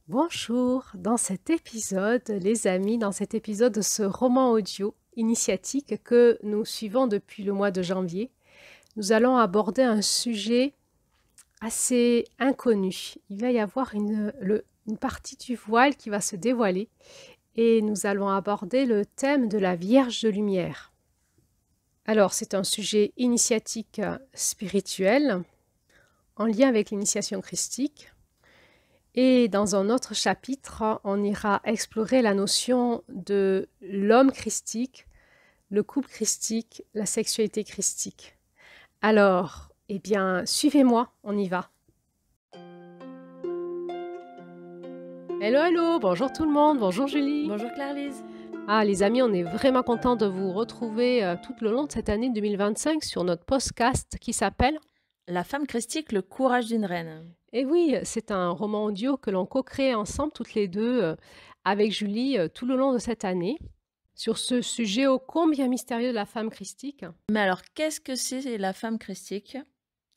Bonjour, dans cet épisode, les amis, dans cet épisode de ce roman audio initiatique que nous suivons depuis le mois de janvier, nous allons aborder un sujet assez inconnu. Il va y avoir une partie du voile qui va se dévoiler et nous allons aborder le thème de la Vierge de lumière. Alors, c'est un sujet initiatique spirituel en lien avec l'initiation christique. Et dans un autre chapitre, on ira explorer la notion de l'homme christique, le couple christique, la sexualité christique. Alors, suivez-moi, on y va. Hello, hello, bonjour tout le monde, bonjour Julie. Bonjour Claire-Lise. Ah, les amis, on est vraiment contents de vous retrouver tout le long de cette année 2025 sur notre podcast qui s'appelle La femme christique, le courage d'une reine. Et oui, c'est un roman audio que l'on co-crée ensemble toutes les deux avec Julie tout le long de cette année sur ce sujet ô combien mystérieux de la femme christique. Mais alors, qu'est-ce que c'est la femme christique?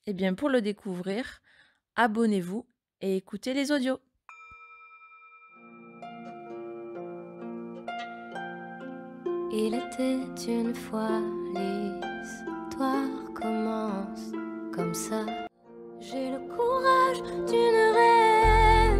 Eh bien, pour le découvrir, abonnez-vous et écoutez les audios. Il était une fois, l'histoire commence comme ça. J'ai le courage d'une reine.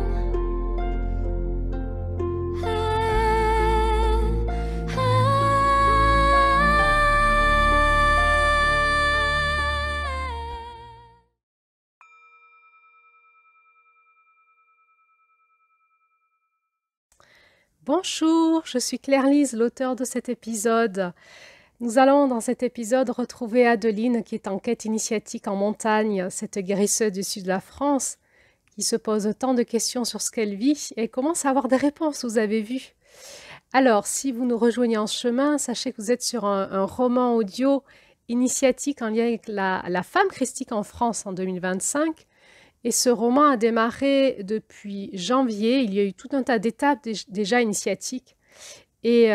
Bonjour, je suis Claire-Lise, l'auteure de cet épisode. Nous allons dans cet épisode retrouver Adeline qui est en quête initiatique en montagne, cette guérisseuse du sud de la France, qui se pose tant de questions sur ce qu'elle vit et commence à avoir des réponses, vous avez vu. Alors, si vous nous rejoignez en chemin, sachez que vous êtes sur un roman audio initiatique en lien avec la femme christique en France en 2025. Et ce roman a démarré depuis janvier. Il y a eu tout un tas d'étapes déjà initiatiques. Et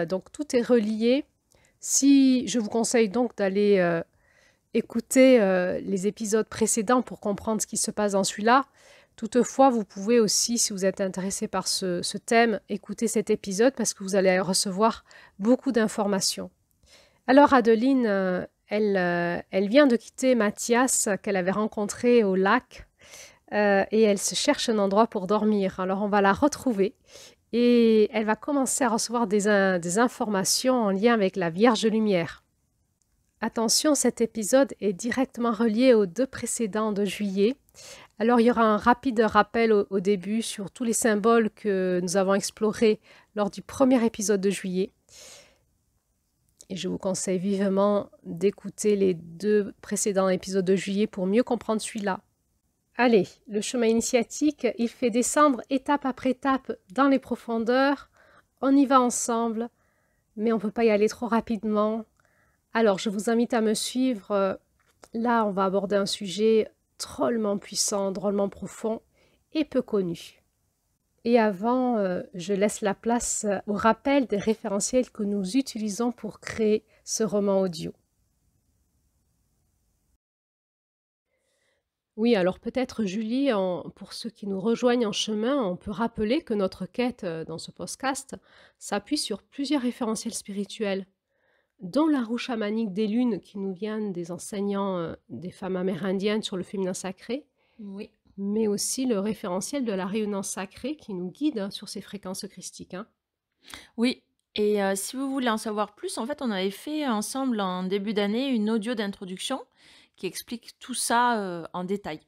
donc, tout est relié. Je vous conseille donc d'aller écouter les épisodes précédents pour comprendre ce qui se passe dans celui-là. Toutefois, vous pouvez aussi, si vous êtes intéressé par ce thème, écouter cet épisode parce que vous allez recevoir beaucoup d'informations. Alors, Adeline, elle vient de quitter Mathias qu'elle avait rencontré au lac et elle se cherche un endroit pour dormir. Alors, on va la retrouver et elle va commencer à recevoir des informations en lien avec la Vierge de lumière. Attention, cet épisode est directement relié aux deux précédents de juillet. Alors, il y aura un rapide rappel au début sur tous les symboles que nous avons explorés lors du premier épisode de juillet. Et je vous conseille vivement d'écouter les deux précédents épisodes de juillet pour mieux comprendre celui-là. Allez, le chemin initiatique, il fait descendre étape après étape dans les profondeurs. On y va ensemble, mais on ne peut pas y aller trop rapidement. Alors, je vous invite à me suivre. Là, on va aborder un sujet drôlement puissant, drôlement profond et peu connu. Et avant, je laisse la place au rappel des référentiels que nous utilisons pour créer ce roman audio. Oui, alors peut-être Julie, pour ceux qui nous rejoignent en chemin, on peut rappeler que notre quête dans ce podcast s'appuie sur plusieurs référentiels spirituels, dont la roue chamanique des lunes qui nous vient des enseignants des femmes amérindiennes sur le féminin sacré, Oui. mais aussi le référentiel de la rayonnance sacrée qui nous guide sur ces fréquences christiques. Oui. Et si vous voulez en savoir plus, en fait, on avait fait ensemble en début d'année une audio d'introduction qui explique tout ça en détail.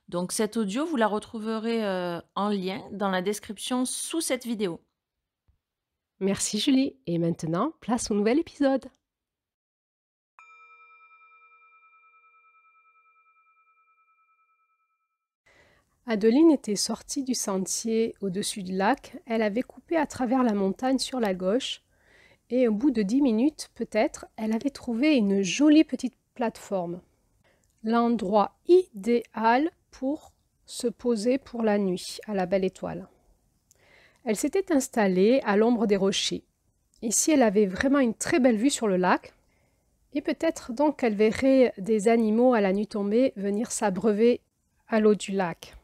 Donc, cette audio, vous la retrouverez en lien dans la description sous cette vidéo. Merci Julie. Et maintenant, place au nouvel épisode. Adeline était sortie du sentier au-dessus du lac. Elle avait coupé à travers la montagne sur la gauche. Et au bout de 10 minutes, peut-être, elle avait trouvé une jolie petite plateforme. L'endroit idéal pour se poser pour la nuit à la belle étoile. Elle s'était installée à l'ombre des rochers. Ici, elle avait vraiment une très belle vue sur le lac. Et peut-être donc qu'elle verrait des animaux à la nuit tombée venir s'abreuver à l'eau du lac.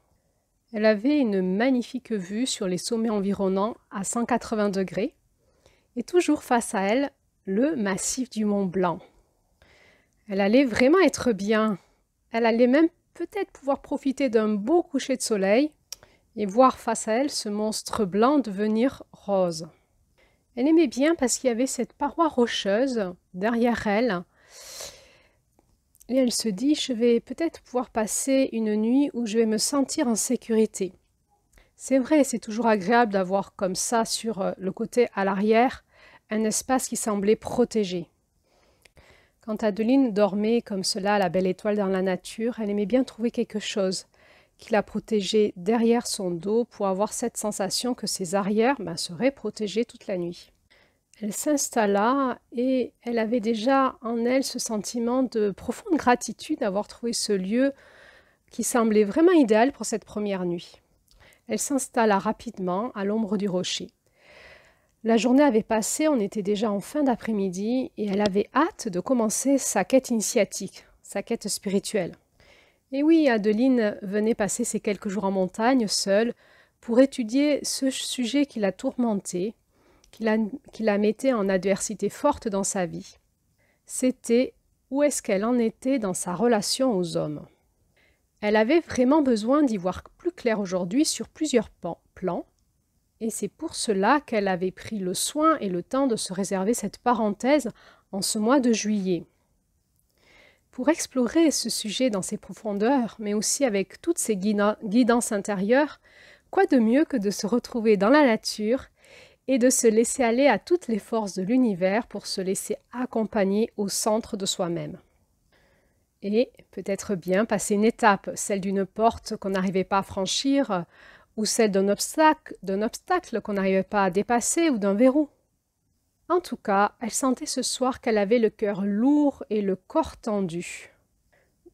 Elle avait une magnifique vue sur les sommets environnants à 180 degrés et toujours face à elle, le massif du Mont Blanc. Elle allait vraiment être bien. Elle allait même peut-être pouvoir profiter d'un beau coucher de soleil et voir face à elle ce monstre blanc devenir rose. Elle aimait bien parce qu'il y avait cette paroi rocheuse derrière elle. Et elle se dit, je vais peut-être pouvoir passer une nuit où je vais me sentir en sécurité. C'est vrai, c'est toujours agréable d'avoir comme ça sur le côté à l'arrière un espace qui semblait protégé. Quand Adeline dormait comme cela à la belle étoile dans la nature, elle aimait bien trouver quelque chose qui la protégeait derrière son dos pour avoir cette sensation que ses arrières seraient protégées toute la nuit. Elle s'installa et elle avait déjà en elle ce sentiment de profonde gratitude d'avoir trouvé ce lieu qui semblait vraiment idéal pour cette première nuit. Elle s'installa rapidement à l'ombre du rocher. La journée avait passé, on était déjà en fin d'après-midi et elle avait hâte de commencer sa quête initiatique, sa quête spirituelle. Et oui, Adeline venait passer ces quelques jours en montagne seule pour étudier ce sujet qui la tourmentait, qui la mettait en adversité forte dans sa vie. C'était où est-ce qu'elle en était dans sa relation aux hommes. Elle avait vraiment besoin d'y voir plus clair aujourd'hui sur plusieurs plans, et c'est pour cela qu'elle avait pris le soin et le temps de se réserver cette parenthèse en ce mois de juillet. Pour explorer ce sujet dans ses profondeurs, mais aussi avec toutes ses guidances intérieures, quoi de mieux que de se retrouver dans la nature et de se laisser aller à toutes les forces de l'univers pour se laisser accompagner au centre de soi-même. Et peut-être bien passer une étape, celle d'une porte qu'on n'arrivait pas à franchir, ou celle d'un obstacle qu'on n'arrivait pas à dépasser, ou d'un verrou. En tout cas, elle sentait ce soir qu'elle avait le cœur lourd et le corps tendu.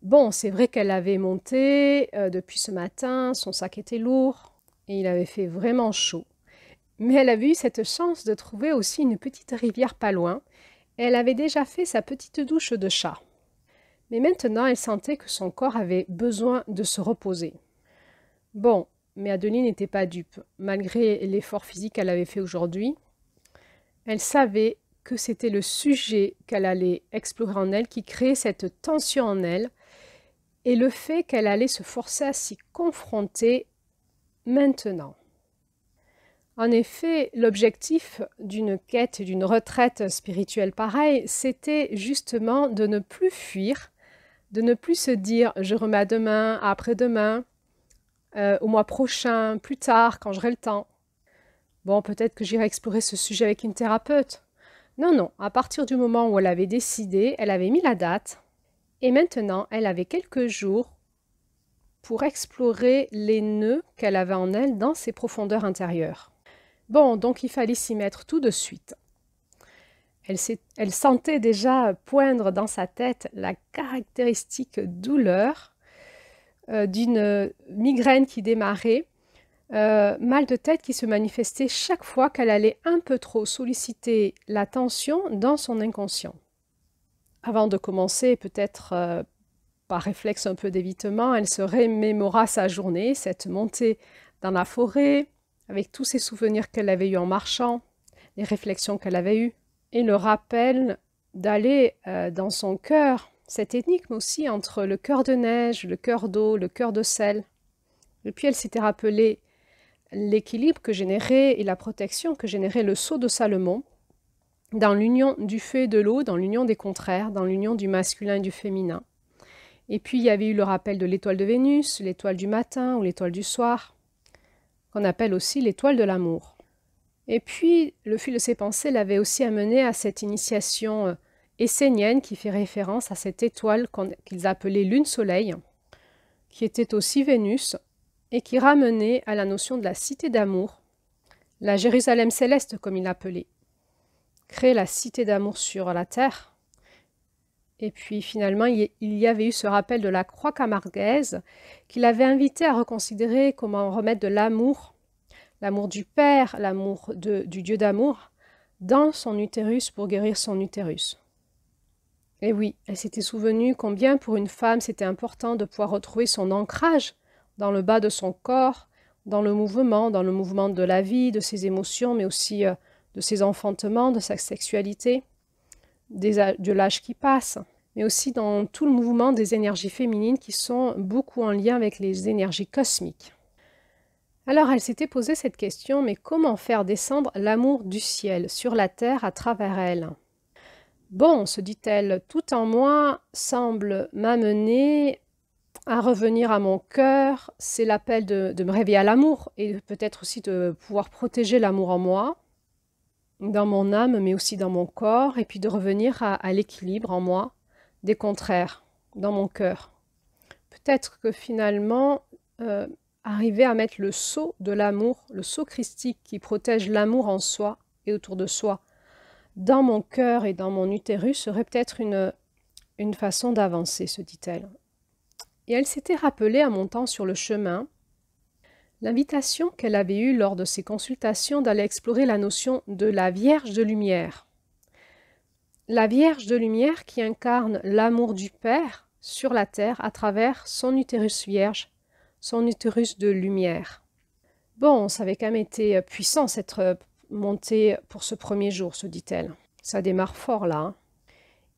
Bon, c'est vrai qu'elle avait monté depuis ce matin, son sac était lourd, et il avait fait vraiment chaud. Mais elle avait eu cette chance de trouver aussi une petite rivière pas loin, et elle avait déjà fait sa petite douche de chat. Mais maintenant, elle sentait que son corps avait besoin de se reposer. Bon, mais Adeline n'était pas dupe. Malgré l'effort physique qu'elle avait fait aujourd'hui, elle savait que c'était le sujet qu'elle allait explorer en elle qui créait cette tension en elle et le fait qu'elle allait se forcer à s'y confronter maintenant. En effet, l'objectif d'une quête, d'une retraite spirituelle pareille, c'était justement de ne plus fuir, de ne plus se dire « je remets à demain, après-demain », au mois prochain, plus tard, quand j'aurai le temps. Bon, peut-être que j'irai explorer ce sujet avec une thérapeute. Non, à partir du moment où elle avait décidé, elle avait mis la date, et maintenant, elle avait quelques jours pour explorer les nœuds qu'elle avait en elle dans ses profondeurs intérieures. Bon, donc il fallait s'y mettre tout de suite. Elle sentait déjà poindre dans sa tête la caractéristique douleur d'une migraine qui démarrait, mal de tête qui se manifestait chaque fois qu'elle allait un peu trop solliciter l'attention dans son inconscient. Avant de commencer, peut-être par réflexe un peu d'évitement, elle se remémora sa journée, cette montée dans la forêt, avec tous ces souvenirs qu'elle avait eus en marchant, les réflexions qu'elle avait eues, et le rappel d'aller dans son cœur, cette énigme aussi entre le cœur de neige, le cœur d'eau, le cœur de sel. Et puis elle s'était rappelé l'équilibre que générait et la protection que générait le sceau de Salomon dans l'union du feu et de l'eau, dans l'union des contraires, dans l'union du masculin et du féminin. Et puis il y avait eu le rappel de l'étoile de Vénus, l'étoile du matin ou l'étoile du soir, qu'on appelle aussi l'étoile de l'amour. Et puis, le fil de ses pensées l'avait aussi amené à cette initiation essénienne qui fait référence à cette étoile qu'ils appelaient lune-soleil, qui était aussi Vénus, et qui ramenait à la notion de la cité d'amour, la Jérusalem céleste comme il l'appelait. Créer la cité d'amour sur la terre. Et puis finalement, il y avait eu ce rappel de la croix camarguaise qui l'avait invité à reconsidérer comment remettre de l'amour du Père, l'amour du Dieu d'amour, dans son utérus pour guérir son utérus. Et oui, elle s'était souvenue combien pour une femme c'était important de pouvoir retrouver son ancrage dans le bas de son corps, dans le mouvement de la vie, de ses émotions, mais aussi de ses enfantements, de sa sexualité, de l'âge qui passe, mais aussi dans tout le mouvement des énergies féminines qui sont beaucoup en lien avec les énergies cosmiques. Alors elle s'était posé cette question, mais comment faire descendre l'amour du ciel sur la terre à travers elle? Bon, se dit-elle, tout en moi semble m'amener à revenir à mon cœur, c'est l'appel de me réveiller à l'amour et peut-être aussi de pouvoir protéger l'amour en moi, dans mon âme, mais aussi dans mon corps, et puis de revenir à l'équilibre en moi, des contraires, dans mon cœur. Peut-être que finalement, arriver à mettre le sceau de l'amour, le sceau christique qui protège l'amour en soi et autour de soi, dans mon cœur et dans mon utérus, serait peut-être une façon d'avancer, se dit-elle. Et elle s'était rappelée en montant sur le chemin l'invitation qu'elle avait eue lors de ses consultations d'aller explorer la notion de la Vierge de lumière. La Vierge de lumière qui incarne l'amour du Père sur la terre à travers son utérus vierge, son utérus de lumière. Bon, ça avait quand même été puissant cette montée pour ce premier jour, se dit-elle. Ça démarre fort là. Hein.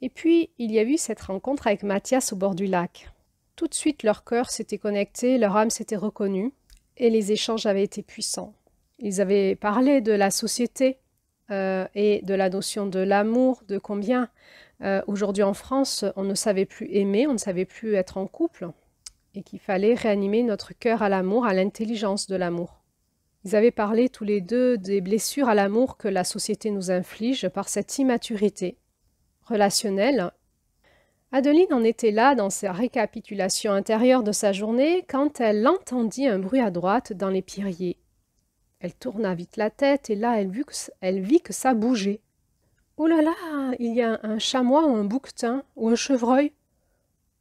Et puis, il y a eu cette rencontre avec Mathias au bord du lac. Tout de suite, leur cœur s'était connecté, leur âme s'était reconnue, et les échanges avaient été puissants. Ils avaient parlé de la société et de la notion de l'amour, de combien aujourd'hui en France, on ne savait plus aimer, on ne savait plus être en couple, et qu'il fallait réanimer notre cœur à l'amour, à l'intelligence de l'amour. Ils avaient parlé tous les deux des blessures à l'amour que la société nous inflige par cette immaturité relationnelle. Adeline en était là dans sa récapitulation intérieure de sa journée quand elle entendit un bruit à droite dans les pierriers. Elle tourna vite la tête et là elle vit que ça bougeait. « Oh là là, il y a un chamois ou un bouquetin ou un chevreuil ?»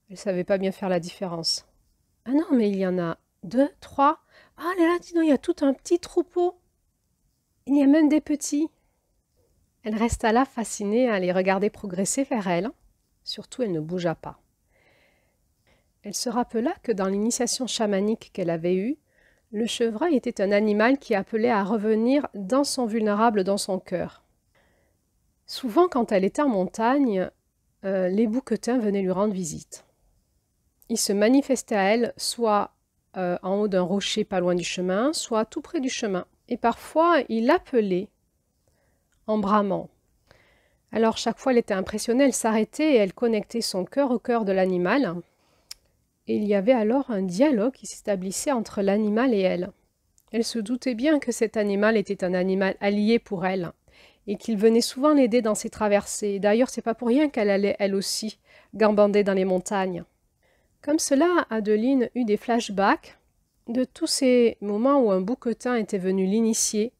Elle ne savait pas bien faire la différence. « Ah non, mais il y en a 2, 3. Ah là là, dis donc, il y a tout un petit troupeau. Il y a même des petits. » Elle resta là fascinée à les regarder progresser vers elle. Surtout, elle ne bougea pas. Elle se rappela que dans l'initiation chamanique qu'elle avait eue, le chevreuil était un animal qui appelait à revenir dans son vulnérable, dans son cœur. Souvent, quand elle était en montagne, les bouquetins venaient lui rendre visite. Ils se manifestaient à elle, soit en haut d'un rocher pas loin du chemin, soit tout près du chemin. Et parfois, il l'appelait en bramant. Alors, chaque fois, elle était impressionnée, elle s'arrêtait et elle connectait son cœur au cœur de l'animal. Et il y avait alors un dialogue qui s'établissait entre l'animal et elle. Elle se doutait bien que cet animal était un animal allié pour elle et qu'il venait souvent l'aider dans ses traversées. D'ailleurs, c'est pas pour rien qu'elle allait, elle aussi, gambander dans les montagnes. Comme cela, Adeline eut des flashbacks de tous ces moments où un bouquetin était venu l'initier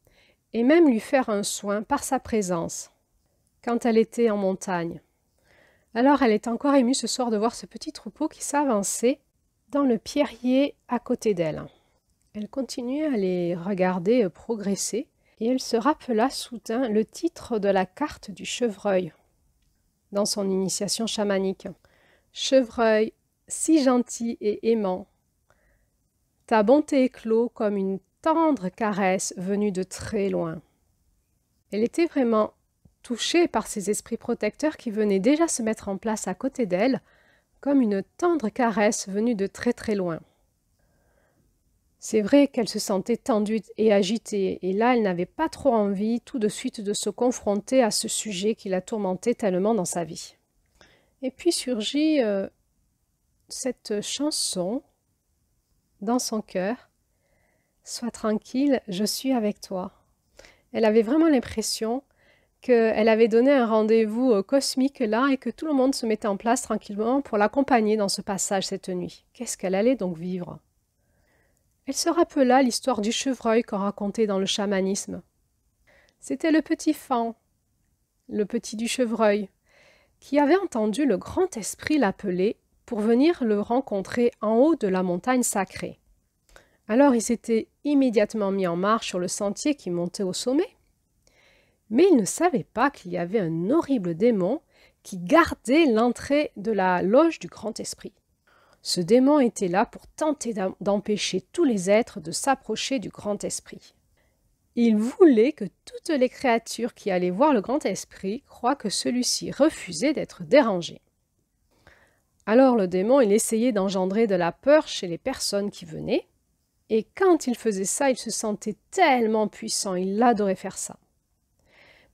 et même lui faire un soin par sa présence, quand elle était en montagne. Alors elle est encore émue ce soir de voir ce petit troupeau qui s'avançait dans le pierrier à côté d'elle. Elle continuait à les regarder progresser et elle se rappela soudain le titre de la carte du chevreuil dans son initiation chamanique. Chevreuil, si gentil et aimant, ta bonté éclot comme une tendre caresse venue de très loin. Elle était vraiment touchée par ces esprits protecteurs qui venaient déjà se mettre en place à côté d'elle, comme une tendre caresse venue de très très loin. C'est vrai qu'elle se sentait tendue et agitée, et là elle n'avait pas trop envie tout de suite de se confronter à ce sujet qui la tourmentait tellement dans sa vie. Et puis surgit cette chanson dans son cœur, « Sois tranquille, je suis avec toi ». Elle avait vraiment l'impression qu'elle avait donné un rendez-vous cosmique là et que tout le monde se mettait en place tranquillement pour l'accompagner dans ce passage cette nuit. Qu'est-ce qu'elle allait donc vivre? Elle se rappela l'histoire du chevreuil qu'on racontait dans le chamanisme. C'était le petit Fan, le petit du chevreuil, qui avait entendu le grand esprit l'appeler pour venir le rencontrer en haut de la montagne sacrée. Alors il s'était immédiatement mis en marche sur le sentier qui montait au sommet. Mais il ne savait pas qu'il y avait un horrible démon qui gardait l'entrée de la loge du grand esprit. Ce démon était là pour tenter d'empêcher tous les êtres de s'approcher du grand esprit. Il voulait que toutes les créatures qui allaient voir le grand esprit croient que celui-ci refusait d'être dérangé. Alors le démon, il essayait d'engendrer de la peur chez les personnes qui venaient, et quand il faisait ça, il se sentait tellement puissant, il adorait faire ça.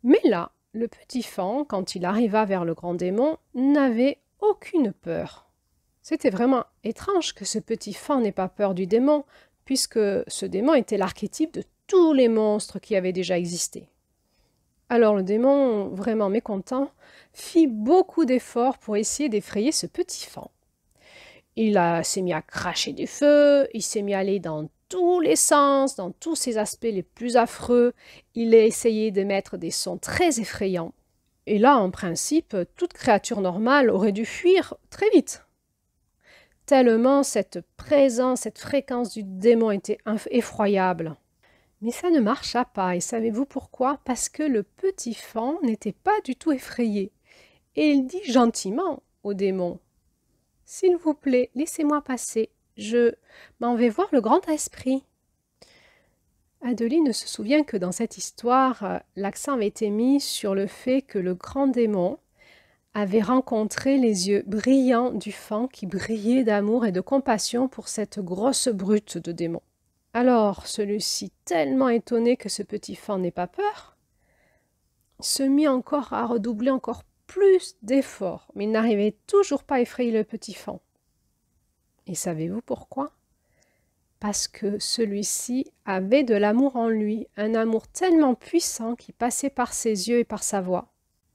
Mais là, le petit Fan, quand il arriva vers le grand démon, n'avait aucune peur. C'était vraiment étrange que ce petit Fan n'ait pas peur du démon, puisque ce démon était l'archétype de tous les monstres qui avaient déjà existé. Alors le démon, vraiment mécontent, fit beaucoup d'efforts pour essayer d'effrayer ce petit Fan. Il s'est mis à cracher du feu, il s'est mis à aller dans tous les sens, dans tous ses aspects les plus affreux. Il a essayé de mettre des sons très effrayants. Et là, en principe, toute créature normale aurait dû fuir très vite. Tellement cette présence, cette fréquence du démon était effroyable. Mais ça ne marcha pas, et savez-vous pourquoi? Parce que le petit Fan n'était pas du tout effrayé. Et il dit gentiment au démon: « S'il vous plaît, laissez-moi passer, je m'en vais voir le grand esprit. » Adeline se souvient que dans cette histoire, l'accent avait été mis sur le fait que le grand démon avait rencontré les yeux brillants du Fan qui brillaient d'amour et de compassion pour cette grosse brute de démon. Alors, celui-ci, tellement étonné que ce petit Fan n'ait pas peur, se mit encore à redoubler encore plus d'efforts, mais il n'arrivait toujours pas à effrayer le petit Fan. Et savez-vous pourquoi? Parce que celui-ci avait de l'amour en lui, un amour tellement puissant qui passait par ses yeux et par sa voix.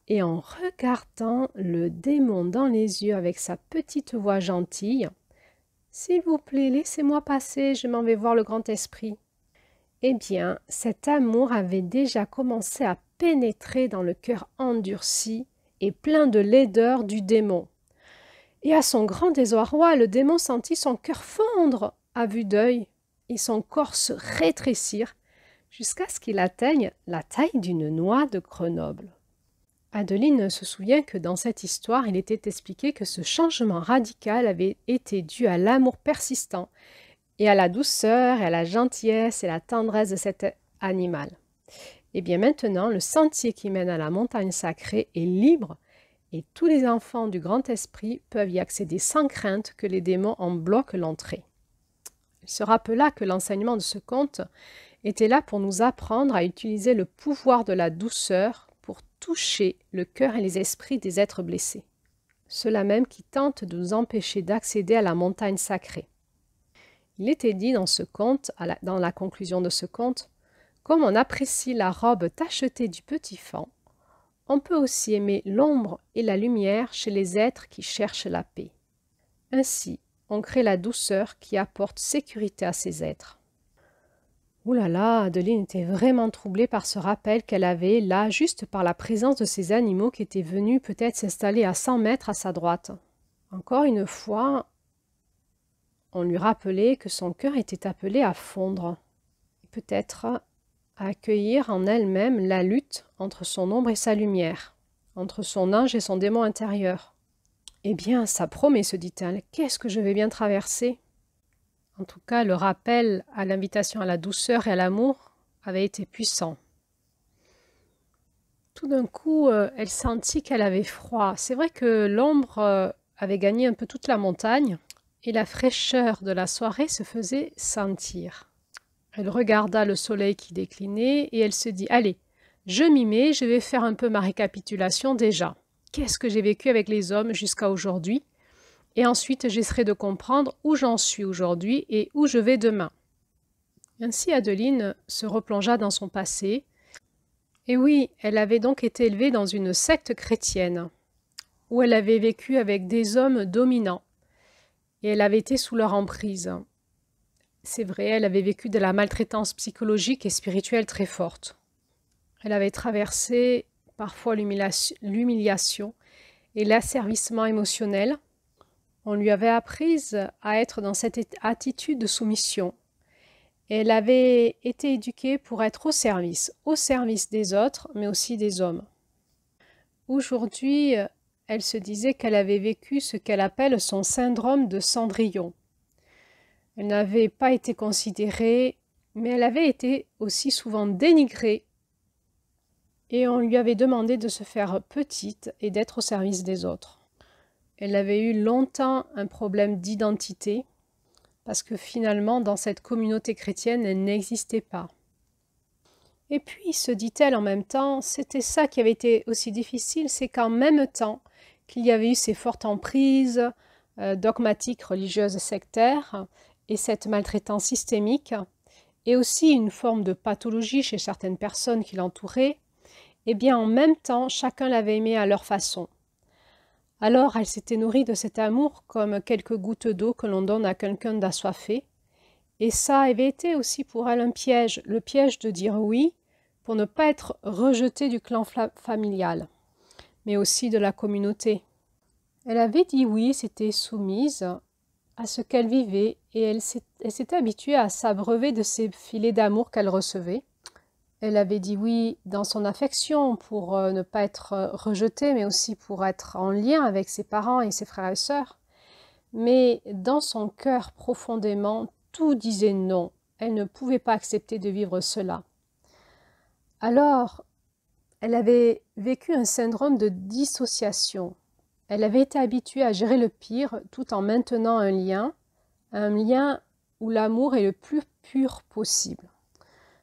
Et en regardant le démon dans les yeux avec sa petite voix gentille, « S'il vous plaît, laissez-moi passer, je m'en vais voir le grand esprit. » Eh bien, cet amour avait déjà commencé à pénétrer dans le cœur endurci et plein de laideur du démon. Et à son grand désarroi, le démon sentit son cœur fondre à vue d'œil et son corps se rétrécir jusqu'à ce qu'il atteigne la taille d'une noix de Grenoble. Adeline se souvient que dans cette histoire, il était expliqué que ce changement radical avait été dû à l'amour persistant et à la douceur et à la gentillesse et la tendresse de cet animal. Et bien maintenant, le sentier qui mène à la montagne sacrée est libre et tous les enfants du Grand Esprit peuvent y accéder sans crainte que les démons en bloquent l'entrée. Il se rappela que l'enseignement de ce conte était là pour nous apprendre à utiliser le pouvoir de la douceur pour toucher le cœur et les esprits des êtres blessés, ceux-là même qui tentent de nous empêcher d'accéder à la montagne sacrée. Il était dit dans ce conte, dans la conclusion de ce conte, comme on apprécie la robe tachetée du petit Fan, on peut aussi aimer l'ombre et la lumière chez les êtres qui cherchent la paix. Ainsi, on crée la douceur qui apporte sécurité à ces êtres. Ouh là là, Adeline était vraiment troublée par ce rappel qu'elle avait là, juste par la présence de ces animaux qui étaient venus peut-être s'installer à 100 mètres à sa droite. Encore une fois, on lui rappelait que son cœur était appelé à fondre, peut-être à accueillir en elle-même la lutte entre son ombre et sa lumière, entre son ange et son démon intérieur. Eh bien, ça promet, se dit-elle, qu'est-ce que je vais bien traverser? En tout cas, le rappel à l'invitation à la douceur et à l'amour avait été puissant. Tout d'un coup, elle sentit qu'elle avait froid. C'est vrai que l'ombre avait gagné un peu toute la montagne et la fraîcheur de la soirée se faisait sentir. Elle regarda le soleil qui déclinait et elle se dit « Allez, je m'y mets, je vais faire un peu ma récapitulation déjà. Qu'est-ce que j'ai vécu avec les hommes jusqu'à aujourd'hui ? Et ensuite, j'essaierai de comprendre où j'en suis aujourd'hui et où je vais demain. » Ainsi, Adeline se replongea dans son passé. Et oui, elle avait donc été élevée dans une secte chrétienne, où elle avait vécu avec des hommes dominants, et elle avait été sous leur emprise. C'est vrai, elle avait vécu de la maltraitance psychologique et spirituelle très forte. Elle avait traversé parfois l'humiliation et l'asservissement émotionnel. On lui avait appris à être dans cette attitude de soumission. Et elle avait été éduquée pour être au service des autres, mais aussi des hommes. Aujourd'hui, elle se disait qu'elle avait vécu ce qu'elle appelle son syndrome de Cendrillon. Elle n'avait pas été considérée, mais elle avait été aussi souvent dénigrée et on lui avait demandé de se faire petite et d'être au service des autres. Elle avait eu longtemps un problème d'identité parce que finalement, dans cette communauté chrétienne, elle n'existait pas. Et puis, se dit-elle en même temps, c'était ça qui avait été aussi difficile, c'est qu'en même temps qu'il y avait eu ces fortes emprises dogmatiques, religieuses, sectaires, et cette maltraitance systémique, et aussi une forme de pathologie chez certaines personnes qui l'entouraient, eh bien en même temps, chacun l'avait aimée à leur façon. Alors elle s'était nourrie de cet amour comme quelques gouttes d'eau que l'on donne à quelqu'un d'assoiffé, et ça avait été aussi pour elle un piège, le piège de dire oui pour ne pas être rejetée du clan familial, mais aussi de la communauté. Elle avait dit oui, s'était soumise à ce qu'elle vivait et elle s'était habituée à s'abreuver de ces filets d'amour qu'elle recevait. Elle avait dit oui dans son affection pour ne pas être rejetée, mais aussi pour être en lien avec ses parents et ses frères et sœurs. Mais dans son cœur profondément, tout disait non. Elle ne pouvait pas accepter de vivre cela. Alors, elle avait vécu un syndrome de dissociation. Elle avait été habituée à gérer le pire tout en maintenant un lien où l'amour est le plus pur possible.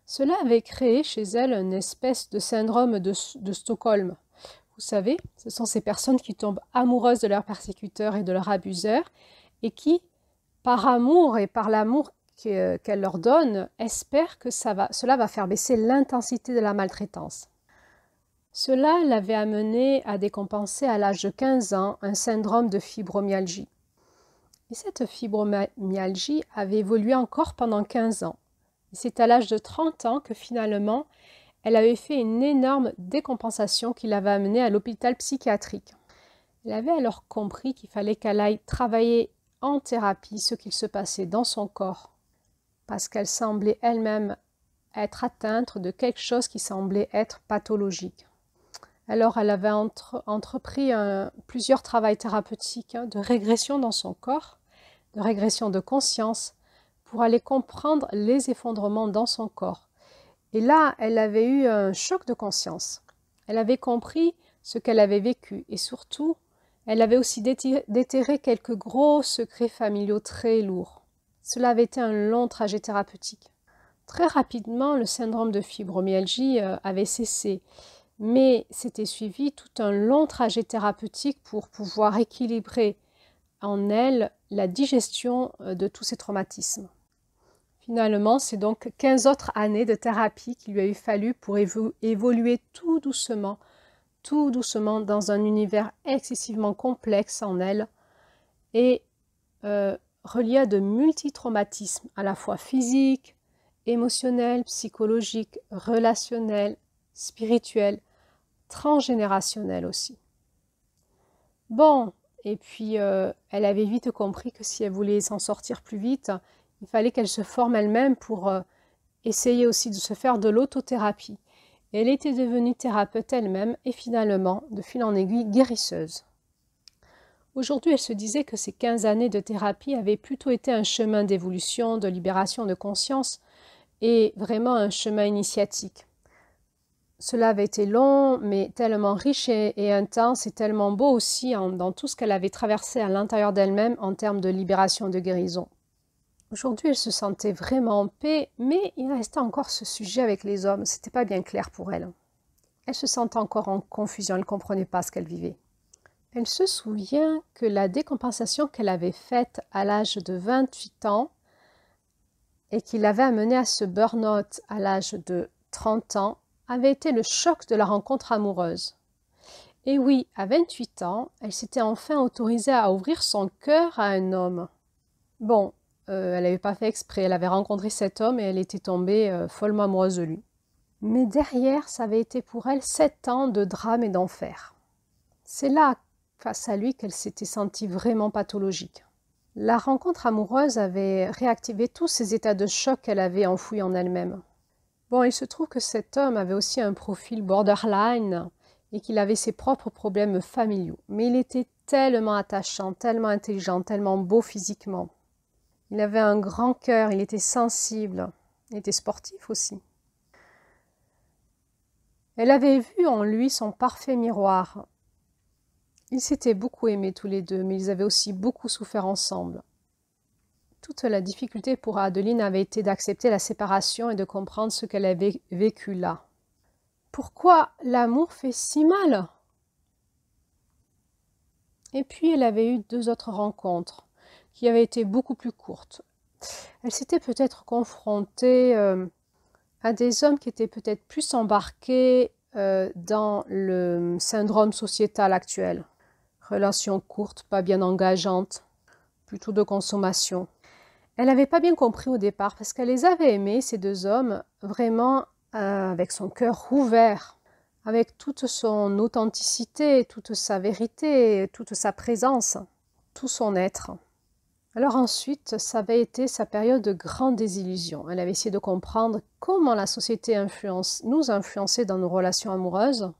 Cela avait créé chez elle une espèce de syndrome de Stockholm. Vous savez, ce sont ces personnes qui tombent amoureuses de leurs persécuteurs et de leurs abuseurs et qui, par amour et par l'amour qu'elles leur donnent, espèrent que cela va faire baisser l'intensité de la maltraitance. Cela l'avait amenée à décompenser à l'âge de 15 ans un syndrome de fibromyalgie. Et cette fibromyalgie avait évolué encore pendant 15 ans. Et c'est à l'âge de 30 ans que finalement, elle avait fait une énorme décompensation qui l'avait amenée à l'hôpital psychiatrique. Elle avait alors compris qu'il fallait qu'elle aille travailler en thérapie ce qu'il se passait dans son corps, parce qu'elle semblait elle-même être atteinte de quelque chose qui semblait être pathologique. Alors elle avait entrepris plusieurs travaux thérapeutiques de régression dans son corps, de régression de conscience, pour aller comprendre les effondrements dans son corps. Et là, elle avait eu un choc de conscience. Elle avait compris ce qu'elle avait vécu et surtout, elle avait aussi déterré quelques gros secrets familiaux très lourds. Cela avait été un long trajet thérapeutique. Très rapidement, le syndrome de fibromyalgie avait cessé, mais c'était suivi tout un long trajet thérapeutique pour pouvoir équilibrer en elle la digestion de tous ces traumatismes. Finalement, c'est donc 15 autres années de thérapie qu'il lui a fallu pour évoluer tout doucement dans un univers excessivement complexe en elle et relié à de multitraumatismes à la fois physiques, émotionnels, psychologiques, relationnels, spirituels, transgénérationnels aussi. Bon, et puis elle avait vite compris que si elle voulait s'en sortir plus vite, il fallait qu'elle se forme elle-même pour essayer aussi de se faire de l'autothérapie. Et elle était devenue thérapeute elle-même et finalement, de fil en aiguille, guérisseuse. Aujourd'hui, elle se disait que ces 15 années de thérapie avaient plutôt été un chemin d'évolution, de libération de conscience et vraiment un chemin initiatique. Cela avait été long, mais tellement riche et intense et tellement beau aussi dans tout ce qu'elle avait traversé à l'intérieur d'elle-même en termes de libération, de guérison. Aujourd'hui, elle se sentait vraiment en paix, mais il restait encore ce sujet avec les hommes. C'était pas bien clair pour elle. Elle se sentait encore en confusion, elle ne comprenait pas ce qu'elle vivait. Elle se souvient que la décompensation qu'elle avait faite à l'âge de 28 ans et qui l'avait amenée à ce burn-out à l'âge de 30 ans avait été le choc de la rencontre amoureuse. Et oui, à 28 ans, elle s'était enfin autorisée à ouvrir son cœur à un homme. Bon, elle n'avait pas fait exprès, elle avait rencontré cet homme et elle était tombée follement amoureuse de lui. Mais derrière, ça avait été pour elle 7 ans de drame et d'enfer. C'est là, face à lui, qu'elle s'était sentie vraiment pathologique. La rencontre amoureuse avait réactivé tous ces états de choc qu'elle avait enfouis en elle-même. Bon, il se trouve que cet homme avait aussi un profil borderline et qu'il avait ses propres problèmes familiaux. Mais il était tellement attachant, tellement intelligent, tellement beau physiquement. Il avait un grand cœur, il était sensible, il était sportif aussi. Elle avait vu en lui son parfait miroir. Ils s'étaient beaucoup aimés tous les deux, mais ils avaient aussi beaucoup souffert ensemble. Toute la difficulté pour Adeline avait été d'accepter la séparation et de comprendre ce qu'elle avait vécu là. Pourquoi l'amour fait si mal? Et puis elle avait eu 2 autres rencontres qui avaient été beaucoup plus courtes. Elle s'était peut-être confrontée à des hommes qui étaient peut-être plus embarqués dans le syndrome sociétal actuel. Relations courtes, pas bien engageantes, plutôt de consommation. Elle n'avait pas bien compris au départ parce qu'elle les avait aimés, ces 2 hommes, vraiment avec son cœur ouvert, avec toute son authenticité, toute sa vérité, toute sa présence, tout son être. Alors ensuite, ça avait été sa période de grande désillusion. Elle avait essayé de comprendre comment la société nous influençait dans nos relations amoureuses.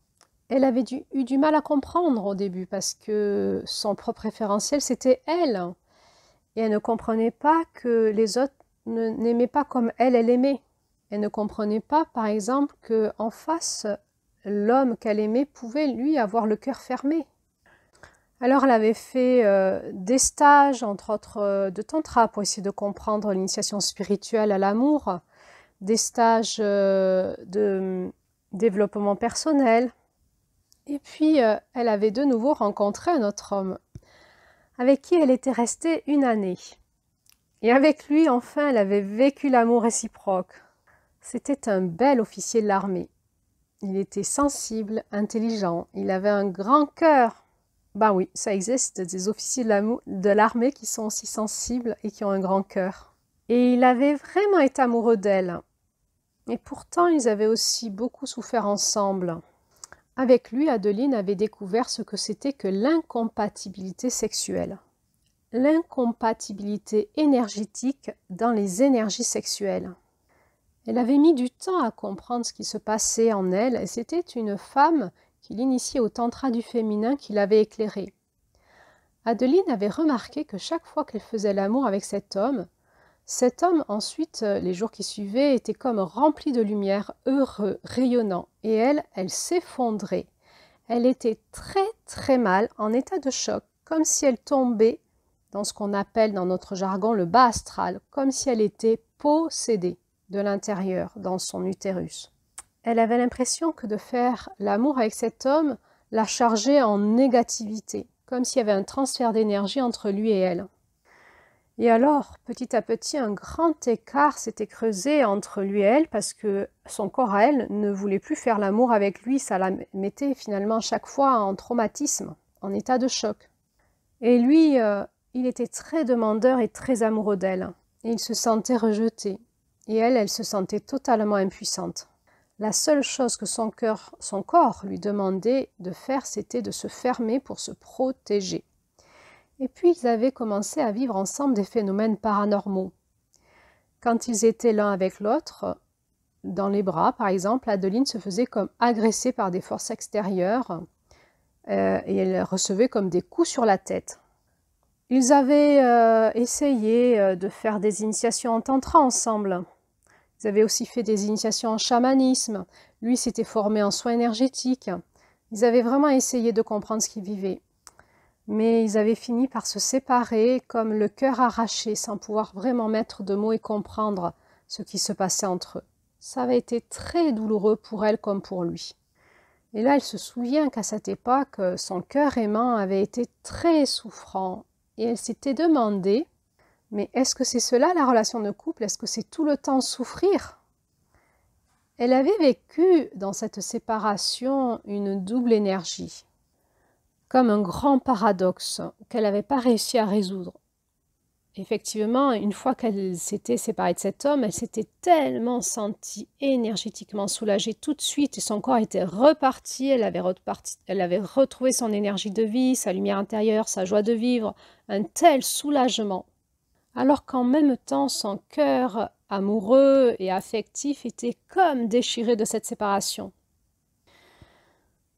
Elle avait eu du mal à comprendre au début parce que son propre référentiel, c'était elle. Et elle ne comprenait pas que les autres n'aimaient pas comme elle aimait. Elle ne comprenait pas, par exemple, qu'en face, l'homme qu'elle aimait pouvait, lui, avoir le cœur fermé. Alors elle avait fait des stages, entre autres de tantra, pour essayer de comprendre l'initiation spirituelle à l'amour, des stages de développement personnel. Et puis elle avait de nouveau rencontré un autre homme, avec qui elle était restée 1 année. Et avec lui, enfin, elle avait vécu l'amour réciproque. C'était un bel officier de l'armée. Il était sensible, intelligent, il avait un grand cœur. Ben oui, ça existe des officiers de l'armée qui sont aussi sensibles et qui ont un grand cœur. Et il avait vraiment été amoureux d'elle. Et pourtant, ils avaient aussi beaucoup souffert ensemble. Avec lui, Adeline avait découvert ce que c'était que l'incompatibilité sexuelle. L'incompatibilité énergétique dans les énergies sexuelles. Elle avait mis du temps à comprendre ce qui se passait en elle et c'était une femme qui l'initiait au tantra du féminin qui l'avait éclairée. Adeline avait remarqué que chaque fois qu'elle faisait l'amour avec cet homme ensuite, les jours qui suivaient, était comme rempli de lumière, heureux, rayonnant. Et elle s'effondrait. Elle était très très mal, en état de choc, comme si elle tombait dans ce qu'on appelle dans notre jargon le bas astral, comme si elle était possédée de l'intérieur, dans son utérus. Elle avait l'impression que de faire l'amour avec cet homme la chargeait en négativité, comme s'il y avait un transfert d'énergie entre lui et elle. Et alors, petit à petit, un grand écart s'était creusé entre lui et elle parce que son corps à elle ne voulait plus faire l'amour avec lui. Ça la mettait finalement chaque fois en traumatisme, en état de choc. Et lui, il était très demandeur et très amoureux d'elle. Et il se sentait rejeté. Et elle se sentait totalement impuissante. La seule chose que son corps lui demandait de faire, c'était de se fermer pour se protéger. Et puis ils avaient commencé à vivre ensemble des phénomènes paranormaux. Quand ils étaient l'un avec l'autre, dans les bras par exemple, Adeline se faisait comme agressée par des forces extérieures et elle recevait comme des coups sur la tête. Ils avaient essayé de faire des initiations en tantra ensemble. Ils avaient aussi fait des initiations en chamanisme. Lui s'était formé en soins énergétiques. Ils avaient vraiment essayé de comprendre ce qu'ils vivaient. Mais ils avaient fini par se séparer comme le cœur arraché, sans pouvoir vraiment mettre de mots et comprendre ce qui se passait entre eux. Ça avait été très douloureux pour elle comme pour lui. Et là, elle se souvient qu'à cette époque, son cœur aimant avait été très souffrant. Et elle s'était demandé, mais est-ce que c'est cela la relation de couple? Est-ce que c'est tout le temps souffrir? Elle avait vécu dans cette séparation une double énergie, comme un grand paradoxe qu'elle n'avait pas réussi à résoudre. Effectivement, une fois qu'elle s'était séparée de cet homme, elle s'était tellement sentie énergétiquement soulagée tout de suite et son corps était reparti, elle avait retrouvé son énergie de vie, sa lumière intérieure, sa joie de vivre, un tel soulagement. Alors qu'en même temps, son cœur amoureux et affectif était comme déchiré de cette séparation.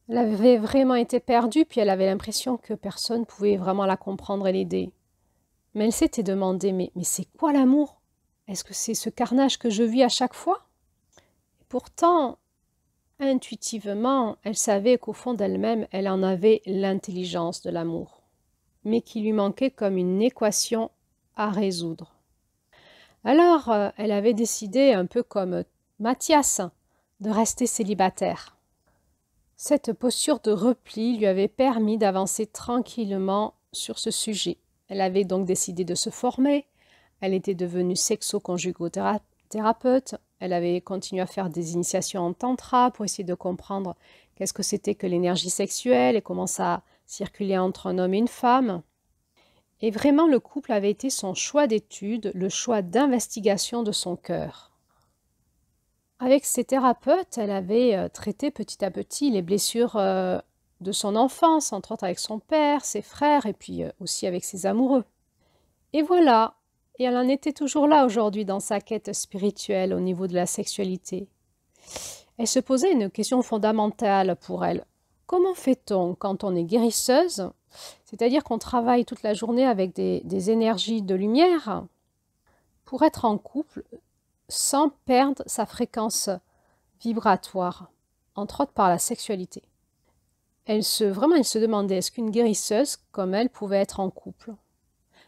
Elle avait vraiment été perdue, puis elle avait l'impression que personne ne pouvait vraiment la comprendre et l'aider. Mais elle s'était demandé, mais c'est quoi l'amour? Est-ce que c'est ce carnage que je vis à chaque fois? Et pourtant, intuitivement, elle savait qu'au fond d'elle-même, elle en avait l'intelligence de l'amour, mais qui lui manquait comme une équation à résoudre. Alors, elle avait décidé, un peu comme Mathias, de rester célibataire. Cette posture de repli lui avait permis d'avancer tranquillement sur ce sujet. Elle avait donc décidé de se former, elle était devenue sexo-conjugothérapeute, elle avait continué à faire des initiations en tantra pour essayer de comprendre qu'est-ce que c'était que l'énergie sexuelle et comment ça circulait entre un homme et une femme. Et vraiment, le couple avait été son choix d'étude, le choix d'investigation de son cœur. Avec ses thérapeutes, elle avait traité petit à petit les blessures de son enfance, entre autres avec son père, ses frères et puis aussi avec ses amoureux. Et voilà, et elle en était toujours là aujourd'hui dans sa quête spirituelle au niveau de la sexualité. Elle se posait une question fondamentale pour elle. Comment fait-on quand on est guérisseuse, c'est-à-dire qu'on travaille toute la journée avec des énergies de lumière, pour être en couple sans perdre sa fréquence vibratoire, entre autres par la sexualité. Elle se demandait, est-ce qu'une guérisseuse comme elle pouvait être en couple,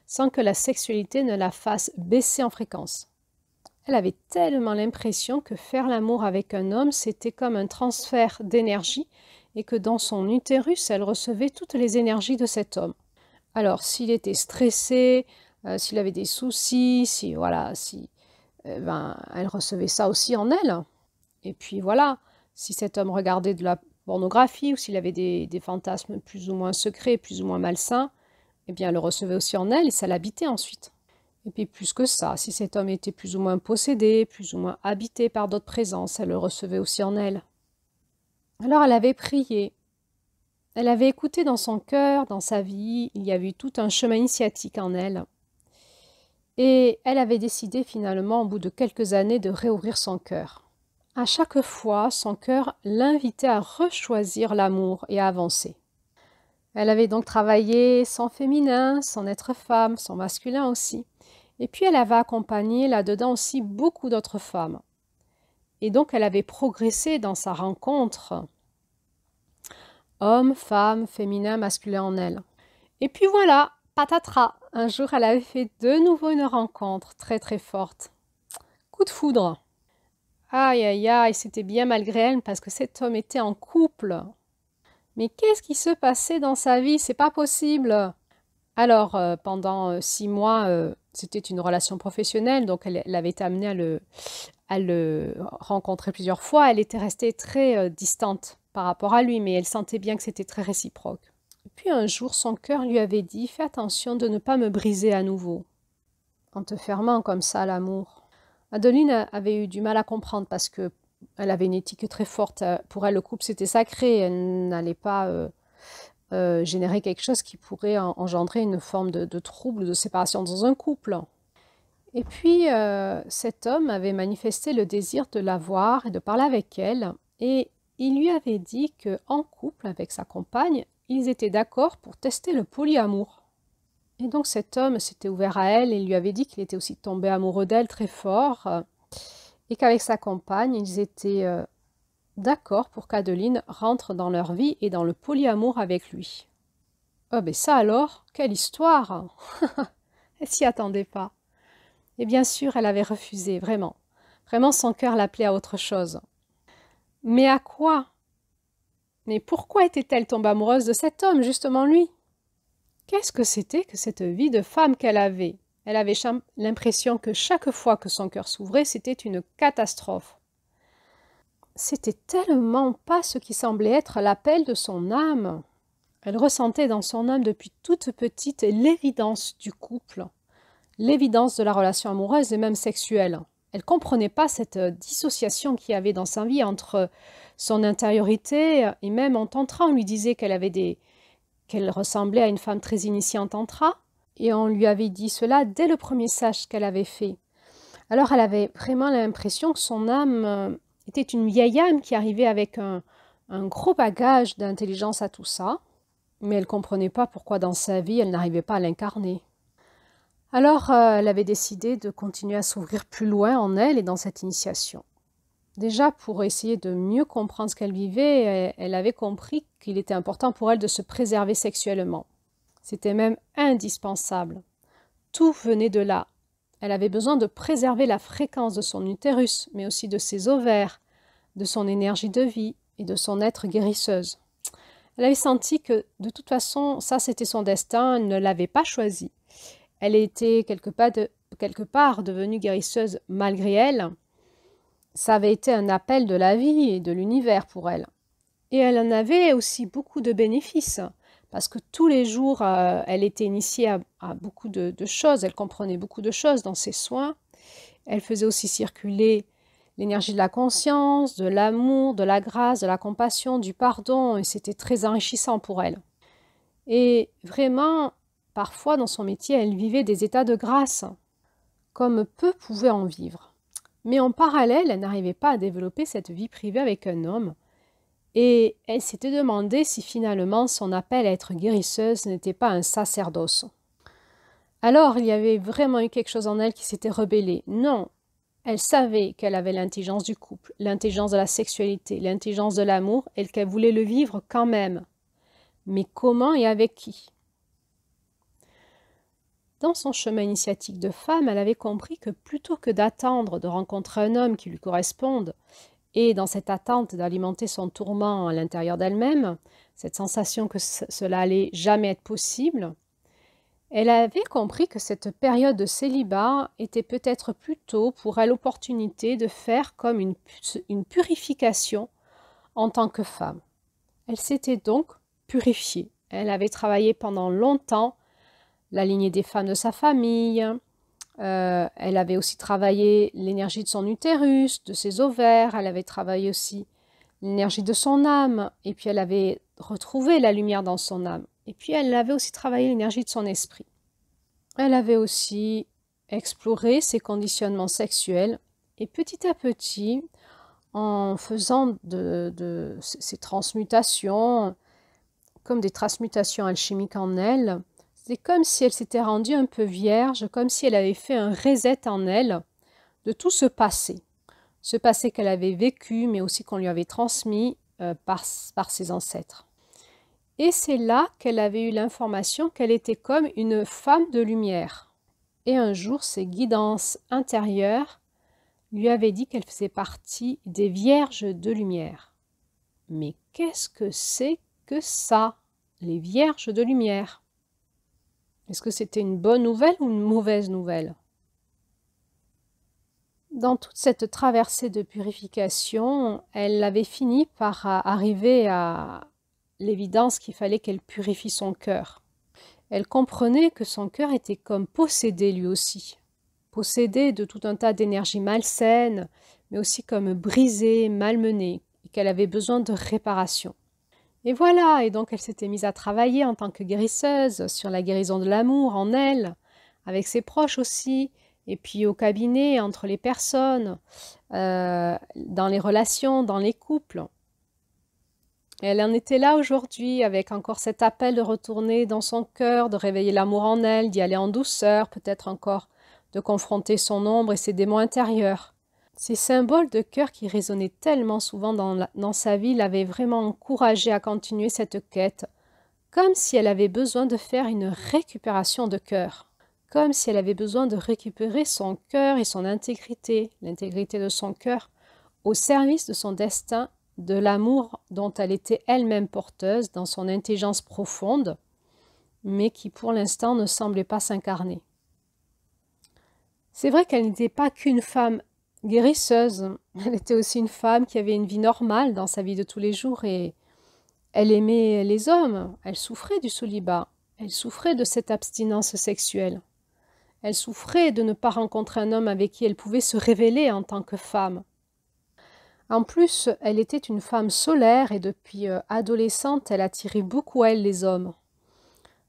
sans que la sexualité ne la fasse baisser en fréquence. Elle avait tellement l'impression que faire l'amour avec un homme, c'était comme un transfert d'énergie et que dans son utérus, elle recevait toutes les énergies de cet homme. Alors, s'il était stressé, s'il avait des soucis, elle recevait ça aussi en elle. Et puis voilà, si cet homme regardait de la pornographie ou s'il avait des fantasmes plus ou moins secrets, plus ou moins malsains, eh bien, elle le recevait aussi en elle et ça l'habitait ensuite. Et puis plus que ça, si cet homme était plus ou moins possédé, plus ou moins habité par d'autres présences, elle le recevait aussi en elle. Alors elle avait prié. Elle avait écouté dans son cœur, dans sa vie, il y avait eu tout un chemin initiatique en elle. Et elle avait décidé finalement, au bout de quelques années, de réouvrir son cœur. À chaque fois, son cœur l'invitait à rechoisir l'amour et à avancer. Elle avait donc travaillé son féminin, son être femme, son masculin aussi. Et puis elle avait accompagné là-dedans aussi beaucoup d'autres femmes. Et donc elle avait progressé dans sa rencontre homme, femme, féminin, masculin en elle. Et puis voilà, patatras, un jour elle avait fait de nouveau une rencontre très très forte. Coup de foudre. Aïe aïe aïe, c'était bien malgré elle parce que cet homme était en couple. Mais qu'est-ce qui se passait dans sa vie? C'est pas possible. Alors, pendant 6 mois, c'était une relation professionnelle, donc elle avait été amenée à le rencontrer plusieurs fois. Elle était restée très distante par rapport à lui, mais elle sentait bien que c'était très réciproque. Et puis un jour, son cœur lui avait dit « Fais attention de ne pas me briser à nouveau, en te fermant comme ça à l'amour. » Adeline avait eu du mal à comprendre parce que elle avait une éthique très forte. Pour elle, le couple, c'était sacré. Elle n'allait pas générer quelque chose qui pourrait engendrer une forme de trouble, de séparation dans un couple. Et puis, cet homme avait manifesté le désir de la voir et de parler avec elle. Et il lui avait dit qu'en couple, avec sa compagne, ils étaient d'accord pour tester le polyamour. Et donc cet homme s'était ouvert à elle et lui avait dit qu'il était aussi tombé amoureux d'elle très fort et qu'avec sa compagne, ils étaient d'accord pour qu'Adeline rentre dans leur vie et dans le polyamour avec lui. Oh ben ça alors, quelle histoire! Elle s'y attendait pas. Et bien sûr, elle avait refusé, vraiment. Vraiment, son cœur l'appelait à autre chose. Mais à quoi? Mais pourquoi était-elle tombée amoureuse de cet homme, justement lui? Qu'est-ce que c'était que cette vie de femme qu'elle avait? Elle avait l'impression que chaque fois que son cœur s'ouvrait, c'était une catastrophe. C'était tellement pas ce qui semblait être l'appel de son âme. Elle ressentait dans son âme depuis toute petite l'évidence du couple, l'évidence de la relation amoureuse et même sexuelle. Elle ne comprenait pas cette dissociation qu'il y avait dans sa vie entre son intériorité et même en tantra. On lui disait qu'elle ressemblait à une femme très initiée en tantra et on lui avait dit cela dès le premier stage qu'elle avait fait. Alors elle avait vraiment l'impression que son âme était une vieille âme qui arrivait avec un gros bagage d'intelligence à tout ça, mais elle ne comprenait pas pourquoi dans sa vie elle n'arrivait pas à l'incarner. Alors elle avait décidé de continuer à s'ouvrir plus loin en elle et dans cette initiation. Déjà pour essayer de mieux comprendre ce qu'elle vivait, elle avait compris qu'il était important pour elle de se préserver sexuellement. C'était même indispensable. Tout venait de là. Elle avait besoin de préserver la fréquence de son utérus, mais aussi de ses ovaires, de son énergie de vie et de son être guérisseuse. Elle avait senti que, de toute façon, ça c'était son destin, elle ne l'avait pas choisi. Elle était quelque part devenue guérisseuse malgré elle. Ça avait été un appel de la vie et de l'univers pour elle. Et elle en avait aussi beaucoup de bénéfices, parce que tous les jours, elle était initiée à beaucoup de choses, elle comprenait beaucoup de choses dans ses soins. Elle faisait aussi circuler l'énergie de la conscience, de l'amour, de la grâce, de la compassion, du pardon, et c'était très enrichissant pour elle. Et vraiment, parfois dans son métier, elle vivait des états de grâce, comme peu pouvaient en vivre. Mais en parallèle, elle n'arrivait pas à développer cette vie privée avec un homme, et elle s'était demandé si finalement son appel à être guérisseuse n'était pas un sacerdoce. Alors il y avait vraiment eu quelque chose en elle qui s'était rebellé. Non, elle savait qu'elle avait l'intelligence du couple, l'intelligence de la sexualité, l'intelligence de l'amour, et qu'elle voulait le vivre quand même. Mais comment et avec qui? Dans son chemin initiatique de femme, elle avait compris que plutôt que d'attendre de rencontrer un homme qui lui corresponde, et dans cette attente d'alimenter son tourment à l'intérieur d'elle-même, cette sensation que cela allait jamais être possible, elle avait compris que cette période de célibat était peut-être plutôt pour elle l'opportunité de faire comme une purification en tant que femme. Elle s'était donc purifiée. Elle avait travaillé pendant longtemps la lignée des femmes de sa famille. Elle avait aussi travaillé l'énergie de son utérus, de ses ovaires. Elle avait travaillé aussi l'énergie de son âme. Et puis elle avait retrouvé la lumière dans son âme. Et puis elle avait aussi travaillé l'énergie de son esprit. Elle avait aussi exploré ses conditionnements sexuels. Et petit à petit, en faisant de ces transmutations, comme des transmutations alchimiques en elle, c'est comme si elle s'était rendue un peu vierge, comme si elle avait fait un reset en elle de tout ce passé qu'elle avait vécu, mais aussi qu'on lui avait transmis par ses ancêtres. Et c'est là qu'elle avait eu l'information qu'elle était comme une femme de lumière. Et un jour, ses guidances intérieures lui avaient dit qu'elle faisait partie des vierges de lumière. Mais qu'est-ce que c'est que ça, les vierges de lumière? Est-ce que c'était une bonne nouvelle ou une mauvaise nouvelle? Dans toute cette traversée de purification, elle avait fini par arriver à l'évidence qu'il fallait qu'elle purifie son cœur. Elle comprenait que son cœur était comme possédé lui aussi, possédé de tout un tas d'énergies malsaines, mais aussi comme brisé, malmené, et qu'elle avait besoin de réparation. Et voilà, et donc elle s'était mise à travailler en tant que guérisseuse sur la guérison de l'amour en elle, avec ses proches aussi, et puis au cabinet, entre les personnes, dans les relations, dans les couples. Et elle en était là aujourd'hui avec encore cet appel de retourner dans son cœur, de réveiller l'amour en elle, d'y aller en douceur, peut-être encore de confronter son ombre et ses démons intérieurs. Ces symboles de cœur qui résonnaient tellement souvent dans sa vie l'avaient vraiment encouragée à continuer cette quête, comme si elle avait besoin de faire une récupération de cœur, comme si elle avait besoin de récupérer son cœur et son intégrité, l'intégrité de son cœur, au service de son destin, de l'amour dont elle était elle-même porteuse dans son intelligence profonde, mais qui pour l'instant ne semblait pas s'incarner. C'est vrai qu'elle n'était pas qu'une femme guérisseuse, elle était aussi une femme qui avait une vie normale dans sa vie de tous les jours et elle aimait les hommes, elle souffrait du célibat, elle souffrait de cette abstinence sexuelle, elle souffrait de ne pas rencontrer un homme avec qui elle pouvait se révéler en tant que femme. En plus, elle était une femme solaire et depuis adolescente, elle attirait beaucoup à elle les hommes.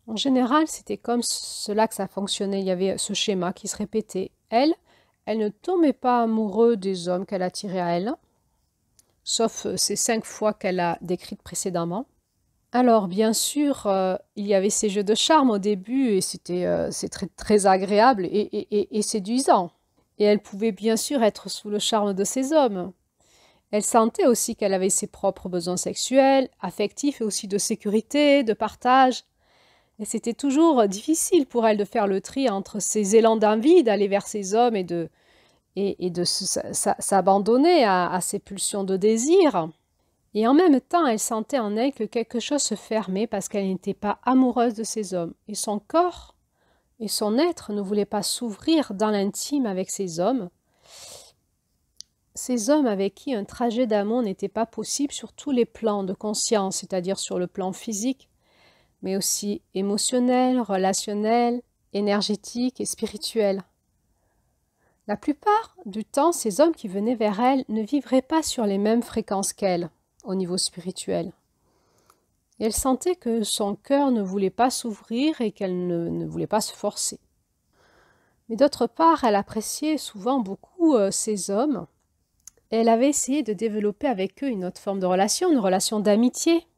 En général, c'était comme cela que ça fonctionnait, il y avait ce schéma qui se répétait. Elle ne tombait pas amoureuse des hommes qu'elle attirait à elle, sauf ces 5 fois qu'elle a décrites précédemment. Alors, bien sûr, il y avait ces jeux de charme au début et c'est très, très agréable et séduisant. Et elle pouvait bien sûr être sous le charme de ces hommes. Elle sentait aussi qu'elle avait ses propres besoins sexuels, affectifs et aussi de sécurité, de partage. Et c'était toujours difficile pour elle de faire le tri entre ces élans d'envie d'aller vers ces hommes et de s'abandonner à ces pulsions de désir. Et en même temps, elle sentait en elle que quelque chose se fermait parce qu'elle n'était pas amoureuse de ces hommes. Et son corps et son être ne voulaient pas s'ouvrir dans l'intime avec ces hommes avec qui un trajet d'amour n'était pas possible sur tous les plans de conscience, c'est-à-dire sur le plan physique, mais aussi émotionnel, relationnel, énergétique et spirituel. La plupart du temps, ces hommes qui venaient vers elle ne vivraient pas sur les mêmes fréquences qu'elle, au niveau spirituel. Et elle sentait que son cœur ne voulait pas s'ouvrir et qu'elle ne voulait pas se forcer. Mais d'autre part, elle appréciait souvent beaucoup ces hommes. Et elle avait essayé de développer avec eux une autre forme de relation, une relation d'amitié.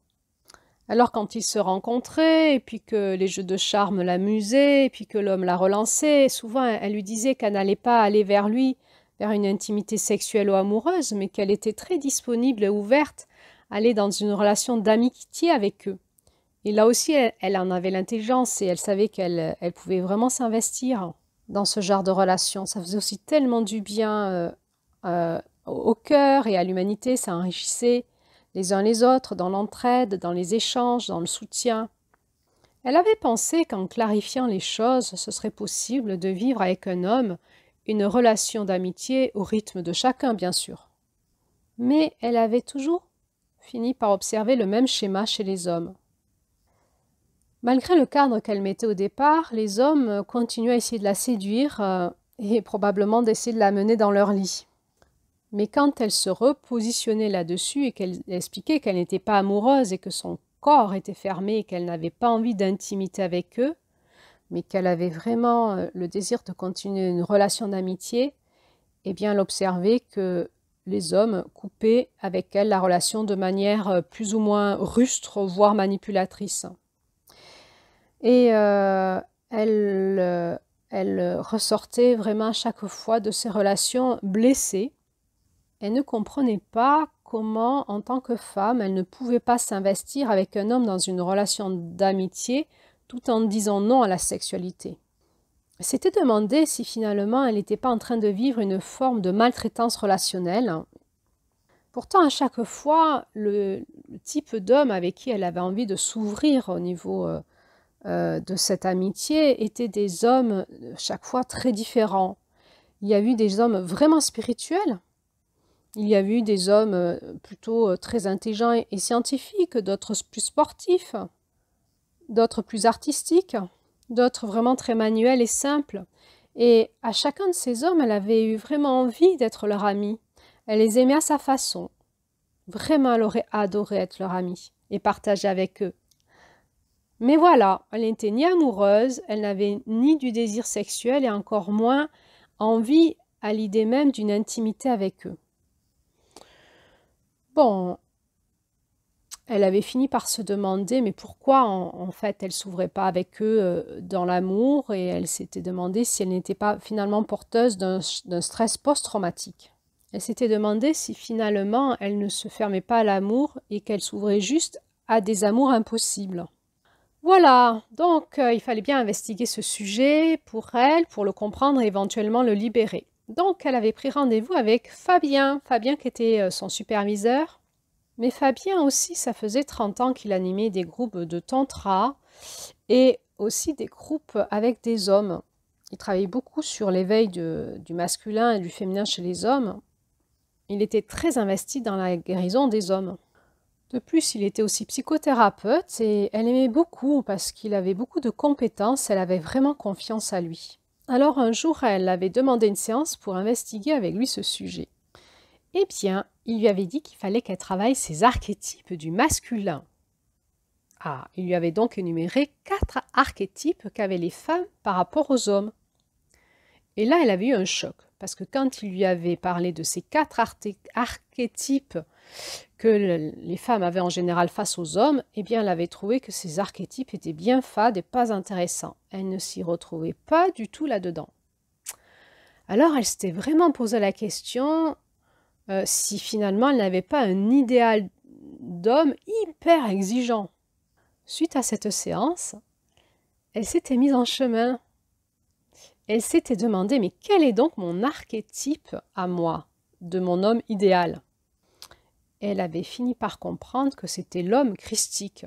Alors quand ils se rencontraient, et puis que les jeux de charme l'amusaient, et puis que l'homme la relançait, souvent elle lui disait qu'elle n'allait pas aller vers lui, vers une intimité sexuelle ou amoureuse, mais qu'elle était très disponible et ouverte à aller dans une relation d'amitié avec eux. Et là aussi, elle en avait l'intelligence et elle savait qu'elle pouvait vraiment s'investir dans ce genre de relation. Ça faisait aussi tellement du bien au cœur et à l'humanité, ça enrichissait les uns les autres dans l'entraide, dans les échanges, dans le soutien. Elle avait pensé qu'en clarifiant les choses, ce serait possible de vivre avec un homme une relation d'amitié au rythme de chacun, bien sûr. Mais elle avait toujours fini par observer le même schéma chez les hommes. Malgré le cadre qu'elle mettait au départ, les hommes continuaient à essayer de la séduire et probablement d'essayer de la mener dans leur lit. Mais quand elle se repositionnait là-dessus et qu'elle expliquait qu'elle n'était pas amoureuse et que son corps était fermé et qu'elle n'avait pas envie d'intimité avec eux, mais qu'elle avait vraiment le désir de continuer une relation d'amitié, eh bien elle observait que les hommes coupaient avec elle la relation de manière plus ou moins rustre, voire manipulatrice. Et elle ressortait vraiment à chaque fois de ces relations blessée. Elle ne comprenait pas comment, en tant que femme, elle ne pouvait pas s'investir avec un homme dans une relation d'amitié tout en disant non à la sexualité. Elle s'était demandé si finalement elle n'était pas en train de vivre une forme de maltraitance relationnelle. Pourtant, à chaque fois, le type d'homme avec qui elle avait envie de s'ouvrir au niveau de cette amitié étaient des hommes chaque fois très différents. Il y a eu des hommes vraiment spirituels. Il y a eu des hommes plutôt très intelligents et scientifiques, d'autres plus sportifs, d'autres plus artistiques, d'autres vraiment très manuels et simples. Et à chacun de ces hommes, elle avait eu vraiment envie d'être leur amie. Elle les aimait à sa façon. Vraiment, elle aurait adoré être leur amie et partager avec eux. Mais voilà, elle n'était ni amoureuse, elle n'avait ni du désir sexuel et encore moins envie à l'idée même d'une intimité avec eux. Bon, elle avait fini par se demander mais pourquoi en fait elle s'ouvrait pas avec eux dans l'amour et elle s'était demandé si elle n'était pas finalement porteuse d'un stress post-traumatique. Elle s'était demandé si finalement elle ne se fermait pas à l'amour et qu'elle s'ouvrait juste à des amours impossibles. Voilà, donc il fallait bien investiguer ce sujet pour elle, pour le comprendre et éventuellement le libérer. Donc, elle avait pris rendez-vous avec Fabien qui était son superviseur. Mais Fabien aussi, ça faisait 30 ans qu'il animait des groupes de tantra et aussi des groupes avec des hommes. Il travaillait beaucoup sur l'éveil du masculin et du féminin chez les hommes. Il était très investi dans la guérison des hommes. De plus, il était aussi psychothérapeute et elle aimait beaucoup parce qu'il avait beaucoup de compétences, elle avait vraiment confiance à lui. Alors un jour, elle avait demandé une séance pour investiguer avec lui ce sujet. Eh bien, il lui avait dit qu'il fallait qu'elle travaille ses archétypes du masculin. Ah, il lui avait donc énuméré 4 archétypes qu'avaient les femmes par rapport aux hommes. Et là, elle avait eu un choc, parce que quand il lui avait parlé de ces 4 archétypes que les femmes avaient en général face aux hommes, eh bien, elle avait trouvé que ces archétypes étaient bien fades et pas intéressants. Elle ne s'y retrouvait pas du tout là-dedans. Alors, elle s'était vraiment posé la question si finalement elle n'avait pas un idéal d'homme hyper exigeant. Suite à cette séance, elle s'était mise en chemin. Elle s'était demandé, mais quel est donc mon archétype à moi, de mon homme idéal? Elle avait fini par comprendre que c'était l'homme christique.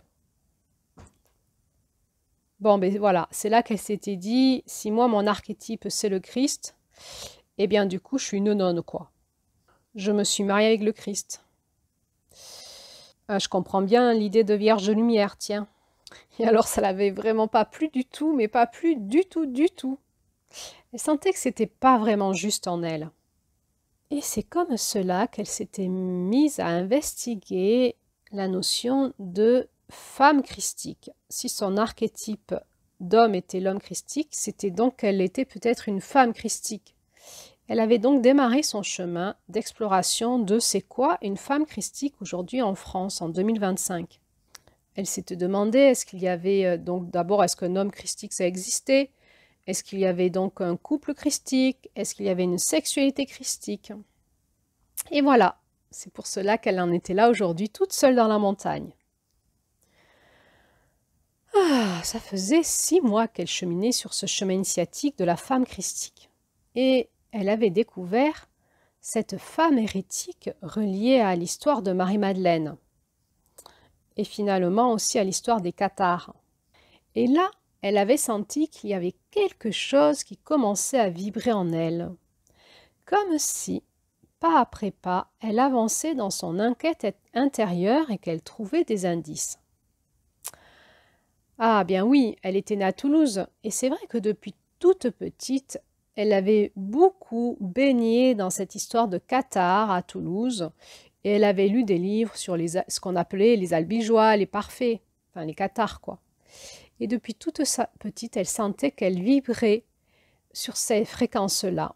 Bon, ben voilà, c'est là qu'elle s'était dit, si moi mon archétype c'est le Christ, eh bien du coup je suis une nonne quoi. Je me suis mariée avec le Christ. Je comprends bien l'idée de Vierge Lumière, tiens. Et alors ça l'avait vraiment pas plu du tout, mais pas plu du tout, du tout. Elle sentait que c'était pas vraiment juste en elle. Et c'est comme cela qu'elle s'était mise à investiguer la notion de femme christique. Si son archétype d'homme était l'homme christique, c'était donc qu'elle était peut-être une femme christique. Elle avait donc démarré son chemin d'exploration de c'est quoi une femme christique aujourd'hui en France, en 2025. Elle s'était demandé, est-ce qu'il y avait donc d'abord, est-ce qu'un homme christique ça existait? Est-ce qu'il y avait donc un couple christique? Est-ce qu'il y avait une sexualité christique? Et voilà, c'est pour cela qu'elle en était là aujourd'hui, toute seule dans la montagne. Ah, ça faisait 6 mois qu'elle cheminait sur ce chemin initiatique de la femme christique. Et elle avait découvert cette femme hérétique reliée à l'histoire de Marie-Madeleine. Et finalement aussi à l'histoire des cathares. Et là, elle avait senti qu'il y avait quelque chose qui commençait à vibrer en elle. Comme si, pas après pas, elle avançait dans son enquête intérieure et qu'elle trouvait des indices. Ah bien oui, elle était née à Toulouse, et c'est vrai que depuis toute petite, elle avait beaucoup baigné dans cette histoire de cathares à Toulouse, et elle avait lu des livres sur ce qu'on appelait les albigeois, les parfaits, enfin les cathares quoi. Et depuis toute petite, elle sentait qu'elle vibrait sur ces fréquences-là.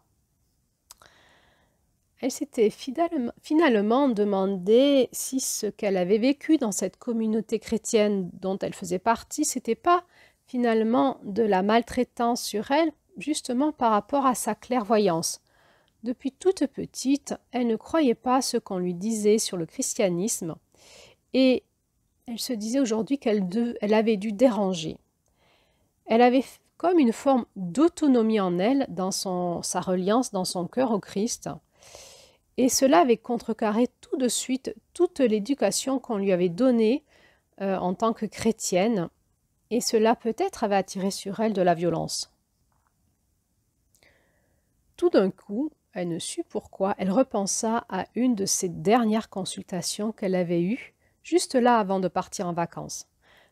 Elle s'était finalement demandé si ce qu'elle avait vécu dans cette communauté chrétienne dont elle faisait partie, c'était pas finalement de la maltraitance sur elle, justement par rapport à sa clairvoyance. Depuis toute petite, elle ne croyait pas ce qu'on lui disait sur le christianisme et elle se disait aujourd'hui qu'elle avait dû déranger. Elle avait comme une forme d'autonomie en elle, dans sa reliance, dans son cœur au Christ. Et cela avait contrecarré tout de suite toute l'éducation qu'on lui avait donnée en tant que chrétienne. Et cela peut-être avait attiré sur elle de la violence. Tout d'un coup, elle ne sut pourquoi, elle repensa à une de ses dernières consultations qu'elle avait eues, juste là avant de partir en vacances.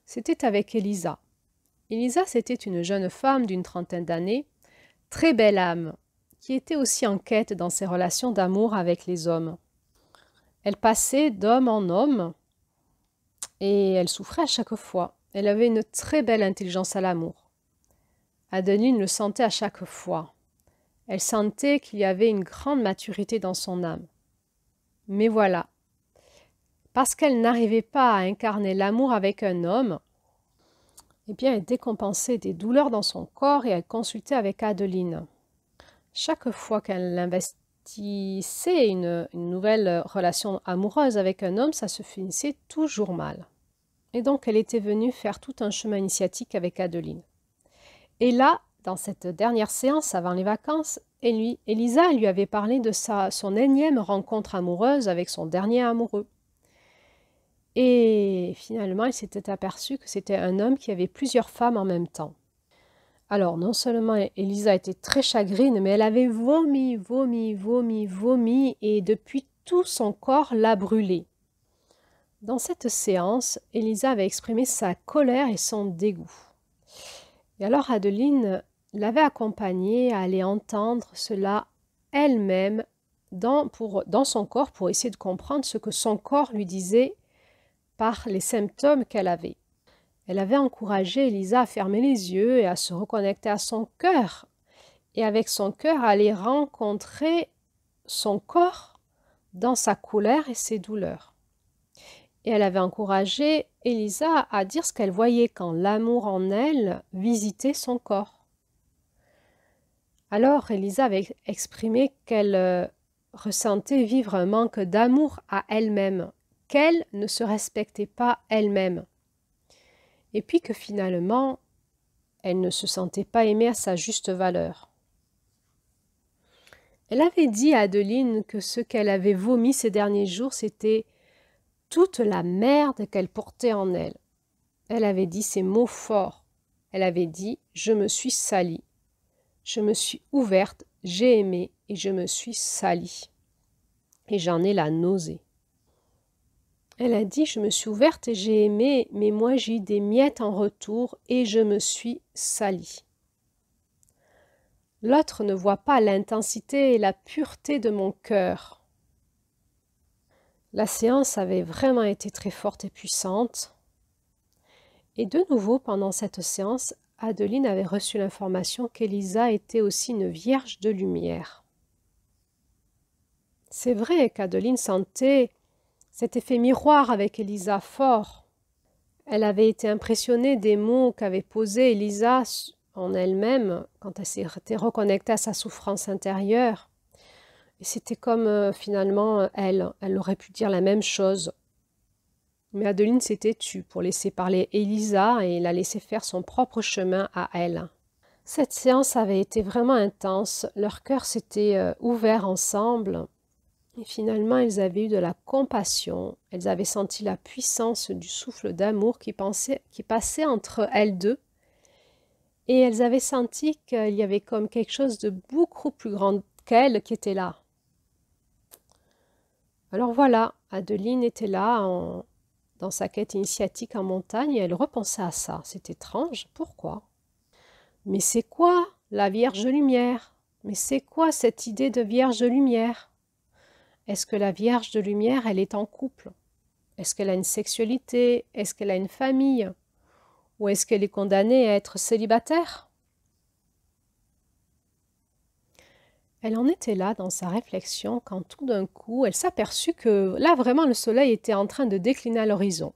C'était avec Elisa. Elisa, c'était une jeune femme d'une trentaine d'années, très belle âme, qui était aussi en quête dans ses relations d'amour avec les hommes. Elle passait d'homme en homme et elle souffrait à chaque fois. Elle avait une très belle intelligence à l'amour. Adeline le sentait à chaque fois. Elle sentait qu'il y avait une grande maturité dans son âme. Mais voilà, parce qu'elle n'arrivait pas à incarner l'amour avec un homme, eh bien, elle décompensait des douleurs dans son corps et elle consultait avec Adeline. Chaque fois qu'elle investissait une nouvelle relation amoureuse avec un homme, ça se finissait toujours mal. Et donc, elle était venue faire tout un chemin initiatique avec Adeline. Et là, dans cette dernière séance avant les vacances, Elisa lui avait parlé de son énième rencontre amoureuse avec son dernier amoureux. Et finalement, elle s'était aperçue que c'était un homme qui avait plusieurs femmes en même temps. Alors, non seulement Elisa était très chagrine, mais elle avait vomi, et depuis tout son corps l'a brûlé. Dans cette séance, Elisa avait exprimé sa colère et son dégoût. Et alors Adeline l'avait accompagnée à aller entendre cela elle-même dans son corps pour essayer de comprendre ce que son corps lui disait par les symptômes qu'elle avait. Elle avait encouragé Elisa à fermer les yeux et à se reconnecter à son cœur. Et avec son cœur, à aller rencontrer son corps dans sa colère et ses douleurs. Et elle avait encouragé Élisa à dire ce qu'elle voyait quand l'amour en elle visitait son corps. Alors Élisa avait exprimé qu'elle ressentait vivre un manque d'amour à elle-même, qu'elle ne se respectait pas elle-même. Et puis que finalement, elle ne se sentait pas aimée à sa juste valeur. Elle avait dit à Adeline que ce qu'elle avait vomi ces derniers jours, c'était toute la merde qu'elle portait en elle. Elle avait dit ces mots forts. Elle avait dit « Je me suis salie. Je me suis ouverte, j'ai aimé et je me suis salie. Et j'en ai la nausée. » Elle a dit « Je me suis ouverte et j'ai aimé, mais moi j'ai eu des miettes en retour et je me suis salie. » L'autre ne voit pas l'intensité et la pureté de mon cœur. La séance avait vraiment été très forte et puissante. Et de nouveau, pendant cette séance, Adeline avait reçu l'information qu'Élisa était aussi une vierge de lumière. C'est vrai qu'Adeline sentait cet effet miroir avec Élisa fort. Elle avait été impressionnée des mots qu'avait posés Élisa en elle-même quand elle s'était reconnectée à sa souffrance intérieure. Et c'était comme finalement elle aurait pu dire la même chose. Mais Adeline s'était tue pour laisser parler Élisa et la laisser faire son propre chemin à elle. Cette séance avait été vraiment intense, leurs cœurs s'étaient ouverts ensemble et finalement elles avaient eu de la compassion, elles avaient senti la puissance du souffle d'amour qui passait entre elles deux et elles avaient senti qu'il y avait comme quelque chose de beaucoup plus grand qu'elles qui était là. Alors voilà, Adeline était là dans sa quête initiatique en montagne et elle repensait à ça. C'est étrange, pourquoi? Mais c'est quoi la Vierge de Lumière? Mais c'est quoi cette idée de Vierge de Lumière? Est-ce que la Vierge de Lumière, elle est en couple? Est-ce qu'elle a une sexualité? Est-ce qu'elle a une famille? Ou est-ce qu'elle est condamnée à être célibataire? Elle en était là dans sa réflexion quand tout d'un coup, elle s'aperçut que là vraiment le soleil était en train de décliner à l'horizon.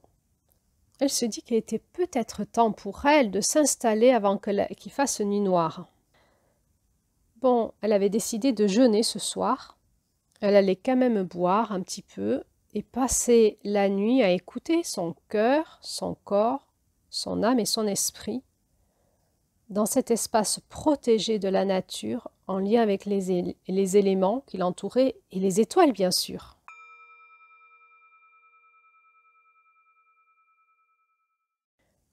Elle se dit qu'il était peut-être temps pour elle de s'installer avant qu'il fasse nuit noire. Bon, elle avait décidé de jeûner ce soir. Elle allait quand même boire un petit peu et passer la nuit à écouter son cœur, son corps, son âme et son esprit dans cet espace protégé de la nature, en lien avec les éléments qui l'entouraient et les étoiles, bien sûr.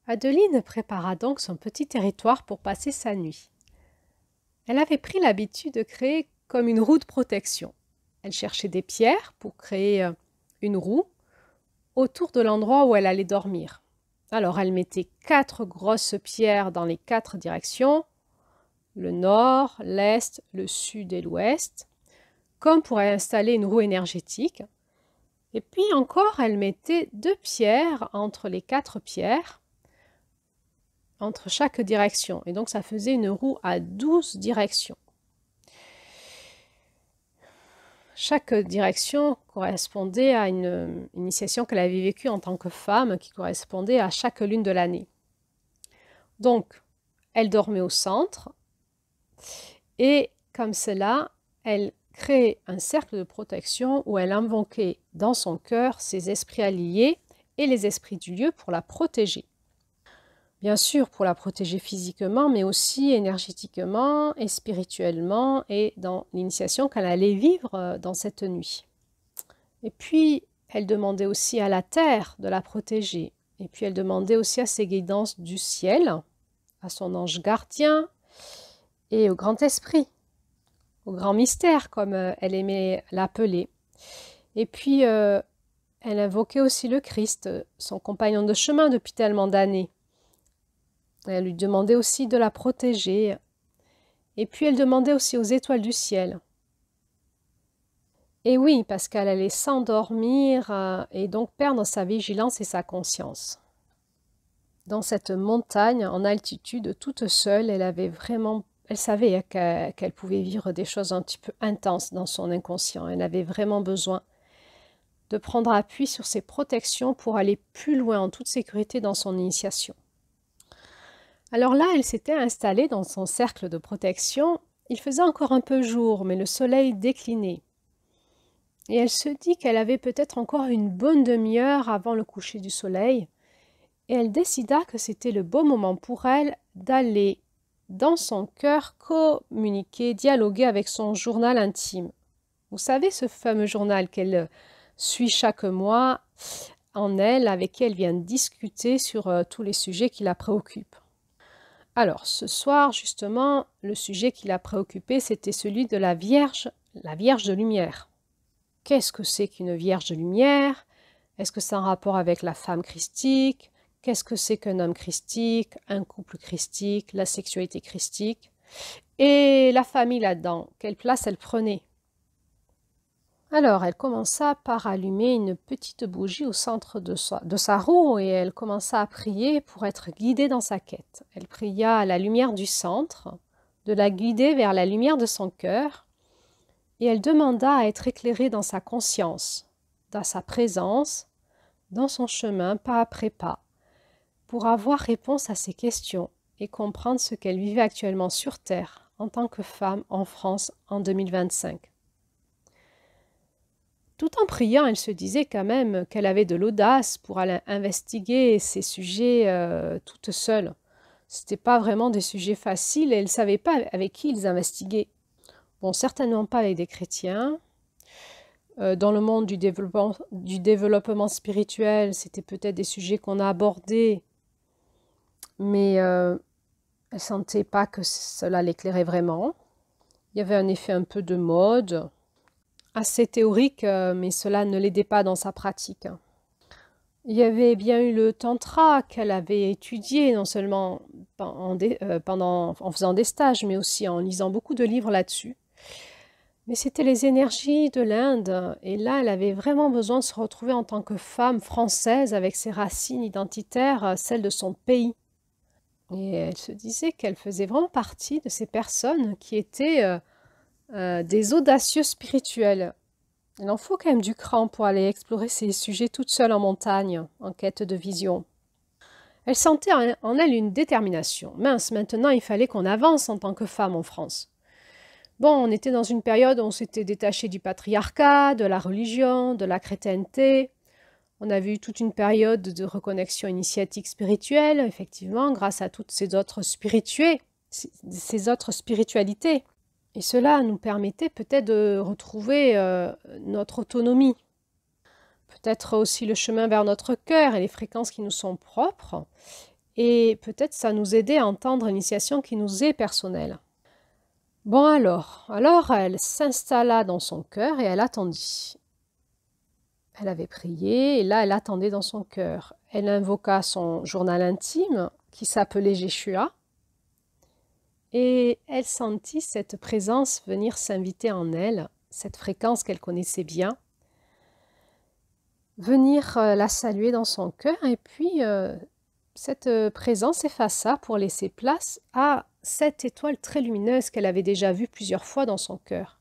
Adeline prépara donc son petit territoire pour passer sa nuit. Elle avait pris l'habitude de créer comme une roue de protection. Elle cherchait des pierres pour créer une roue autour de l'endroit où elle allait dormir. Alors elle mettait 4 grosses pierres dans les 4 directions, le nord, l'est, le sud et l'ouest, comme pour installer une roue énergétique. Et puis encore, elle mettait 2 pierres entre les 4 pierres, entre chaque direction. Et donc ça faisait une roue à 12 directions. Chaque direction correspondait à une initiation qu'elle avait vécue en tant que femme, qui correspondait à chaque lune de l'année. Donc, elle dormait au centre, et comme cela, elle créait un cercle de protection où elle invoquait dans son cœur ses esprits alliés et les esprits du lieu pour la protéger. Bien sûr, pour la protéger physiquement, mais aussi énergétiquement et spirituellement et dans l'initiation qu'elle allait vivre dans cette nuit. Et puis, elle demandait aussi à la terre de la protéger. Et puis, elle demandait aussi à ses guidances du ciel, à son ange gardien et au grand esprit, au grand mystère, comme elle aimait l'appeler. Et puis, elle invoquait aussi le Christ, son compagnon de chemin depuis tellement d'années. Elle lui demandait aussi de la protéger. Et puis elle demandait aussi aux étoiles du ciel. Et oui, parce qu'elle allait s'endormir et donc perdre sa vigilance et sa conscience. Dans cette montagne, en altitude, toute seule, elle savait qu'elle pouvait vivre des choses un petit peu intenses dans son inconscient. Elle avait vraiment besoin de prendre appui sur ses protections pour aller plus loin en toute sécurité dans son initiation. Alors là, elle s'était installée dans son cercle de protection. Il faisait encore un peu jour, mais le soleil déclinait. Et elle se dit qu'elle avait peut-être encore une bonne demi-heure avant le coucher du soleil, et elle décida que c'était le bon moment pour elle d'aller dans son cœur communiquer, dialoguer avec son journal intime. Vous savez, ce fameux journal qu'elle suit chaque mois en elle, avec qui elle vient discuter sur tous les sujets qui la préoccupent. Alors, ce soir, justement, le sujet qui l'a préoccupée, c'était celui de la Vierge de lumière. Qu'est-ce que c'est qu'une Vierge de lumière? Est-ce que c'est un rapport avec la femme christique? Qu'est-ce que c'est qu'un homme christique, un couple christique, la sexualité christique? Et la famille là-dedans, quelle place elle prenait? Alors, elle commença par allumer une petite bougie au centre de sa roue et elle commença à prier pour être guidée dans sa quête. Elle pria à la lumière du centre, de la guider vers la lumière de son cœur, et elle demanda à être éclairée dans sa conscience, dans sa présence, dans son chemin, pas après pas, pour avoir réponse à ses questions et comprendre ce qu'elle vivait actuellement sur Terre en tant que femme en France en 2025. Tout en priant, elle se disait quand même qu'elle avait de l'audace pour aller investiguer ces sujets toute seule. Ce n'était pas vraiment des sujets faciles et elle ne savait pas avec qui ils investiguaient. Bon, certainement pas avec des chrétiens. Dans le monde du développement spirituel, c'était peut-être des sujets qu'on a abordés, mais elle ne sentait pas que cela l'éclairait vraiment. Il y avait un effet un peu de mode, assez théorique, mais cela ne l'aidait pas dans sa pratique. Il y avait bien eu le tantra qu'elle avait étudié, non seulement en faisant des stages, mais aussi en lisant beaucoup de livres là-dessus. Mais c'était les énergies de l'Inde, et là, elle avait vraiment besoin de se retrouver en tant que femme française avec ses racines identitaires, celles de son pays. Et elle se disait qu'elle faisait vraiment partie de ces personnes qui étaient des audacieux spirituels. Il en faut quand même du cran pour aller explorer ces sujets toute seule en montagne, en quête de vision. Elle sentait en elle une détermination. Mince, maintenant il fallait qu'on avance en tant que femme en France. Bon, on était dans une période où on s'était détaché du patriarcat, de la religion, de la chrétienté. On a vu toute une période de reconnexion initiatique spirituelle, effectivement, grâce à toutes ces autres spiritualités. Et cela nous permettait peut-être de retrouver notre autonomie. Peut-être aussi le chemin vers notre cœur et les fréquences qui nous sont propres. Et peut-être ça nous aidait à entendre l'initiation qui nous est personnelle. Bon alors elle s'installa dans son cœur et elle attendit. Elle avait prié et là elle attendait dans son cœur. Elle invoqua son journal intime qui s'appelait Jeshua et elle sentit cette présence venir s'inviter en elle, cette fréquence qu'elle connaissait bien, venir la saluer dans son cœur et puis cette présence s'effaça pour laisser place à cette étoile très lumineuse qu'elle avait déjà vue plusieurs fois dans son cœur,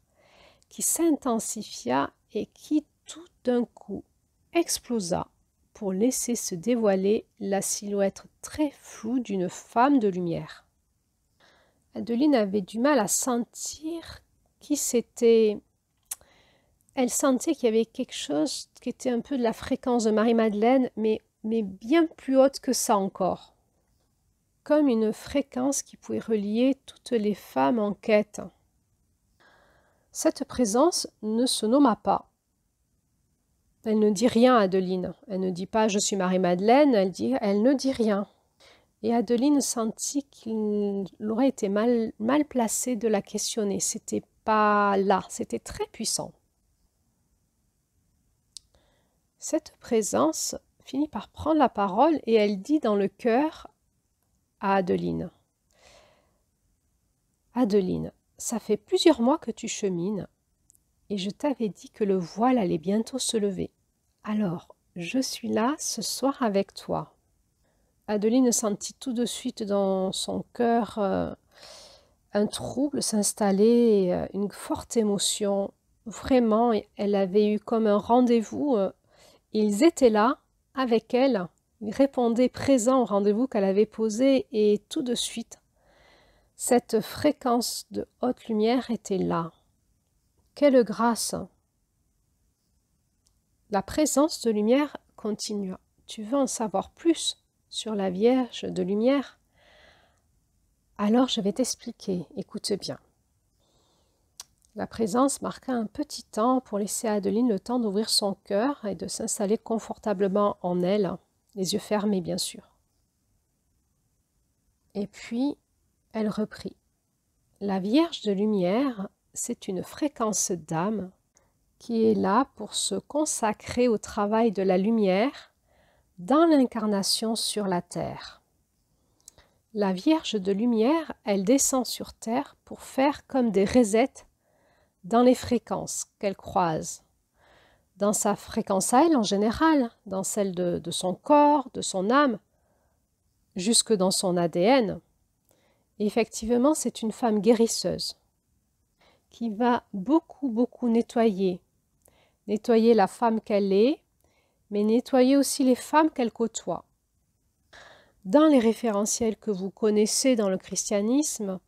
qui s'intensifia et qui tout d'un coup explosa pour laisser se dévoiler la silhouette très floue d'une femme de lumière. Adeline avait du mal à sentir qui c'était. Elle sentait qu'il y avait quelque chose qui était un peu de la fréquence de Marie-Madeleine, mais bien plus haute que ça encore. Comme une fréquence qui pouvait relier toutes les femmes en quête. Cette présence ne se nomma pas. Elle ne dit rien à Adeline. Elle ne dit pas « je suis Marie-Madeleine », elle ne dit rien. Et Adeline sentit qu'il aurait été mal placé de la questionner. C'était pas là, c'était très puissant. Cette présence finit par prendre la parole et elle dit dans le cœur à Adeline. Adeline, ça fait plusieurs mois que tu chemines et je t'avais dit que le voile allait bientôt se lever. Alors, je suis là ce soir avec toi. Adeline sentit tout de suite dans son cœur un trouble s'installer, une forte émotion. Vraiment, elle avait eu comme un rendez-vous ils étaient là, avec elle, ils répondaient présents au rendez-vous qu'elle avait posé et tout de suite, cette fréquence de haute lumière était là. Quelle grâce! La présence de lumière continua. Tu veux en savoir plus sur la Vierge de lumière? Alors je vais t'expliquer, écoute bien. La présence marqua un petit temps pour laisser à Adeline le temps d'ouvrir son cœur et de s'installer confortablement en elle, les yeux fermés bien sûr. Et puis, elle reprit. La Vierge de lumière, c'est une fréquence d'âme qui est là pour se consacrer au travail de la lumière dans l'incarnation sur la terre. La Vierge de lumière, elle descend sur terre pour faire comme des resets dans les fréquences qu'elle croise, dans sa fréquence à elle en général, dans celle de son corps, de son âme, jusque dans son ADN. Et effectivement, c'est une femme guérisseuse qui va beaucoup nettoyer la femme qu'elle est, mais nettoyer aussi les femmes qu'elle côtoie. Dans les référentiels que vous connaissez dans le christianisme,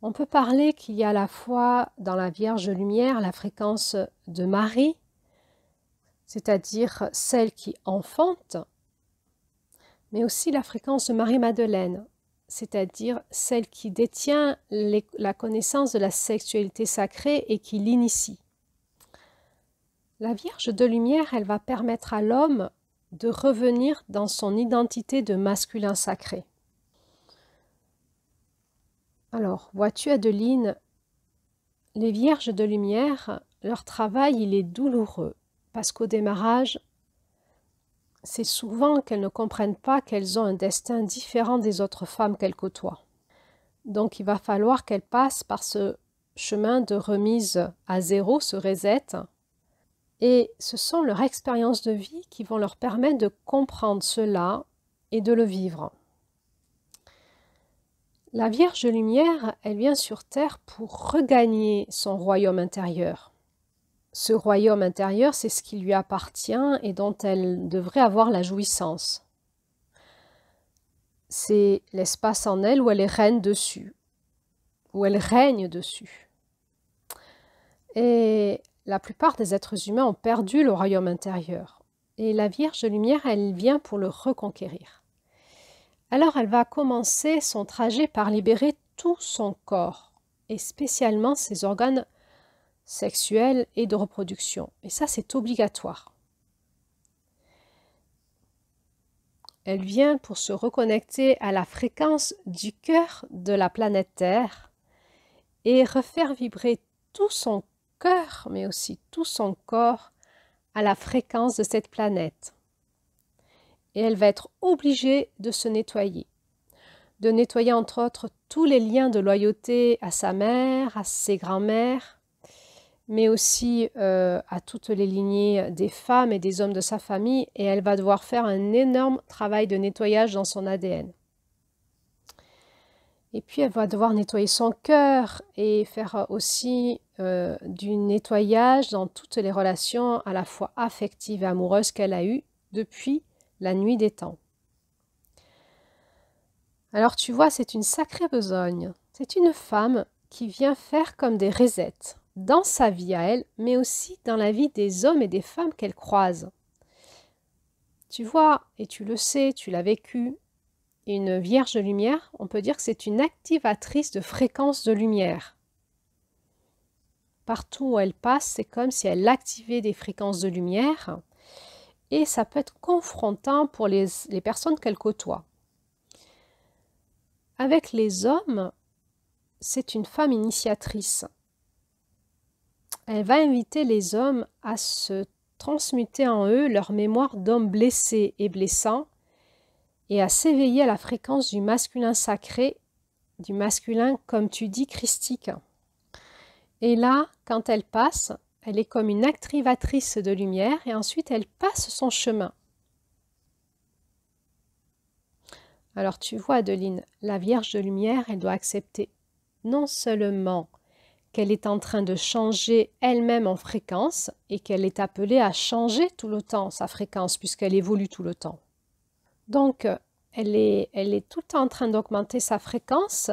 on peut parler qu'il y a à la fois dans la Vierge Lumière la fréquence de Marie, c'est-à-dire celle qui enfante, mais aussi la fréquence de Marie-Madeleine, c'est-à-dire celle qui détient la connaissance de la sexualité sacrée et qui l'initie. La Vierge de lumière, elle va permettre à l'homme de revenir dans son identité de masculin sacré. Alors, vois-tu Adeline, les Vierges de lumière, leur travail, il est douloureux, parce qu'au démarrage, c'est souvent qu'elles ne comprennent pas qu'elles ont un destin différent des autres femmes qu'elles côtoient. Donc, il va falloir qu'elles passent par ce chemin de remise à zéro, ce reset, et ce sont leurs expériences de vie qui vont leur permettre de comprendre cela et de le vivre. La Vierge Lumière, elle vient sur Terre pour regagner son royaume intérieur. Ce royaume intérieur, c'est ce qui lui appartient et dont elle devrait avoir la jouissance. C'est l'espace en elle où elle est reine dessus, où elle règne dessus. Et la plupart des êtres humains ont perdu le royaume intérieur. Et la Vierge Lumière, elle vient pour le reconquérir. Alors elle va commencer son trajet par libérer tout son corps, et spécialement ses organes sexuels et de reproduction. Et ça, c'est obligatoire. Elle vient pour se reconnecter à la fréquence du cœur de la planète Terre et refaire vibrer tout son cœur, mais aussi tout son corps, à la fréquence de cette planète. Et elle va être obligée de se nettoyer. De nettoyer entre autres tous les liens de loyauté à sa mère, à ses grands-mères, mais aussi à toutes les lignées des femmes et des hommes de sa famille, et elle va devoir faire un énorme travail de nettoyage dans son ADN. Et puis elle va devoir nettoyer son cœur et faire aussi du nettoyage dans toutes les relations à la fois affectives et amoureuses qu'elle a eues depuis la nuit des temps. Alors tu vois, c'est une sacrée besogne. C'est une femme qui vient faire comme des resets dans sa vie à elle, mais aussi dans la vie des hommes et des femmes qu'elle croise. Tu vois, et tu le sais, tu l'as vécu, une Vierge de lumière, on peut dire que c'est une activatrice de fréquences de lumière. Partout où elle passe, c'est comme si elle activait des fréquences de lumière et ça peut être confrontant pour les personnes qu'elle côtoie. Avec les hommes, c'est une femme initiatrice. Elle va inviter les hommes à se transmuter en eux leur mémoire d'hommes blessés et blessants et à s'éveiller à la fréquence du masculin sacré, du masculin, comme tu dis, christique. Et là, quand elle passe, elle est comme une activatrice de lumière et ensuite elle passe son chemin. Alors tu vois Adeline, la Vierge de lumière, elle doit accepter non seulement qu'elle est en train de changer elle-même en fréquence et qu'elle est appelée à changer tout le temps sa fréquence puisqu'elle évolue tout le temps. Donc, elle est tout le temps en train d'augmenter sa fréquence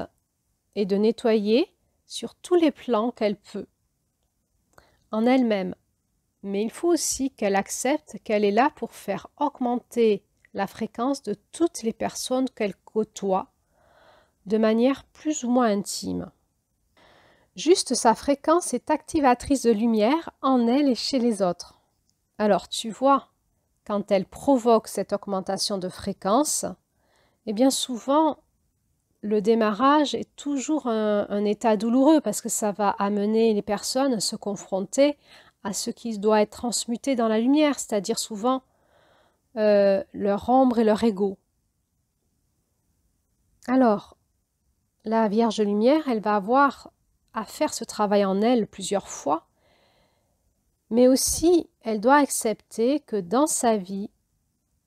et de nettoyer sur tous les plans qu'elle peut, en elle-même. Mais il faut aussi qu'elle accepte qu'elle est là pour faire augmenter la fréquence de toutes les personnes qu'elle côtoie de manière plus ou moins intime. Juste sa fréquence est activatrice de lumière en elle et chez les autres. Alors tu vois, quand elle provoque cette augmentation de fréquence, eh bien souvent le démarrage est toujours un état douloureux parce que ça va amener les personnes à se confronter à ce qui doit être transmuté dans la lumière, c'est-à-dire souvent leur ombre et leur ego. Alors, la Vierge Lumière, elle va avoir à faire ce travail en elle plusieurs fois, mais aussi elle doit accepter que dans sa vie,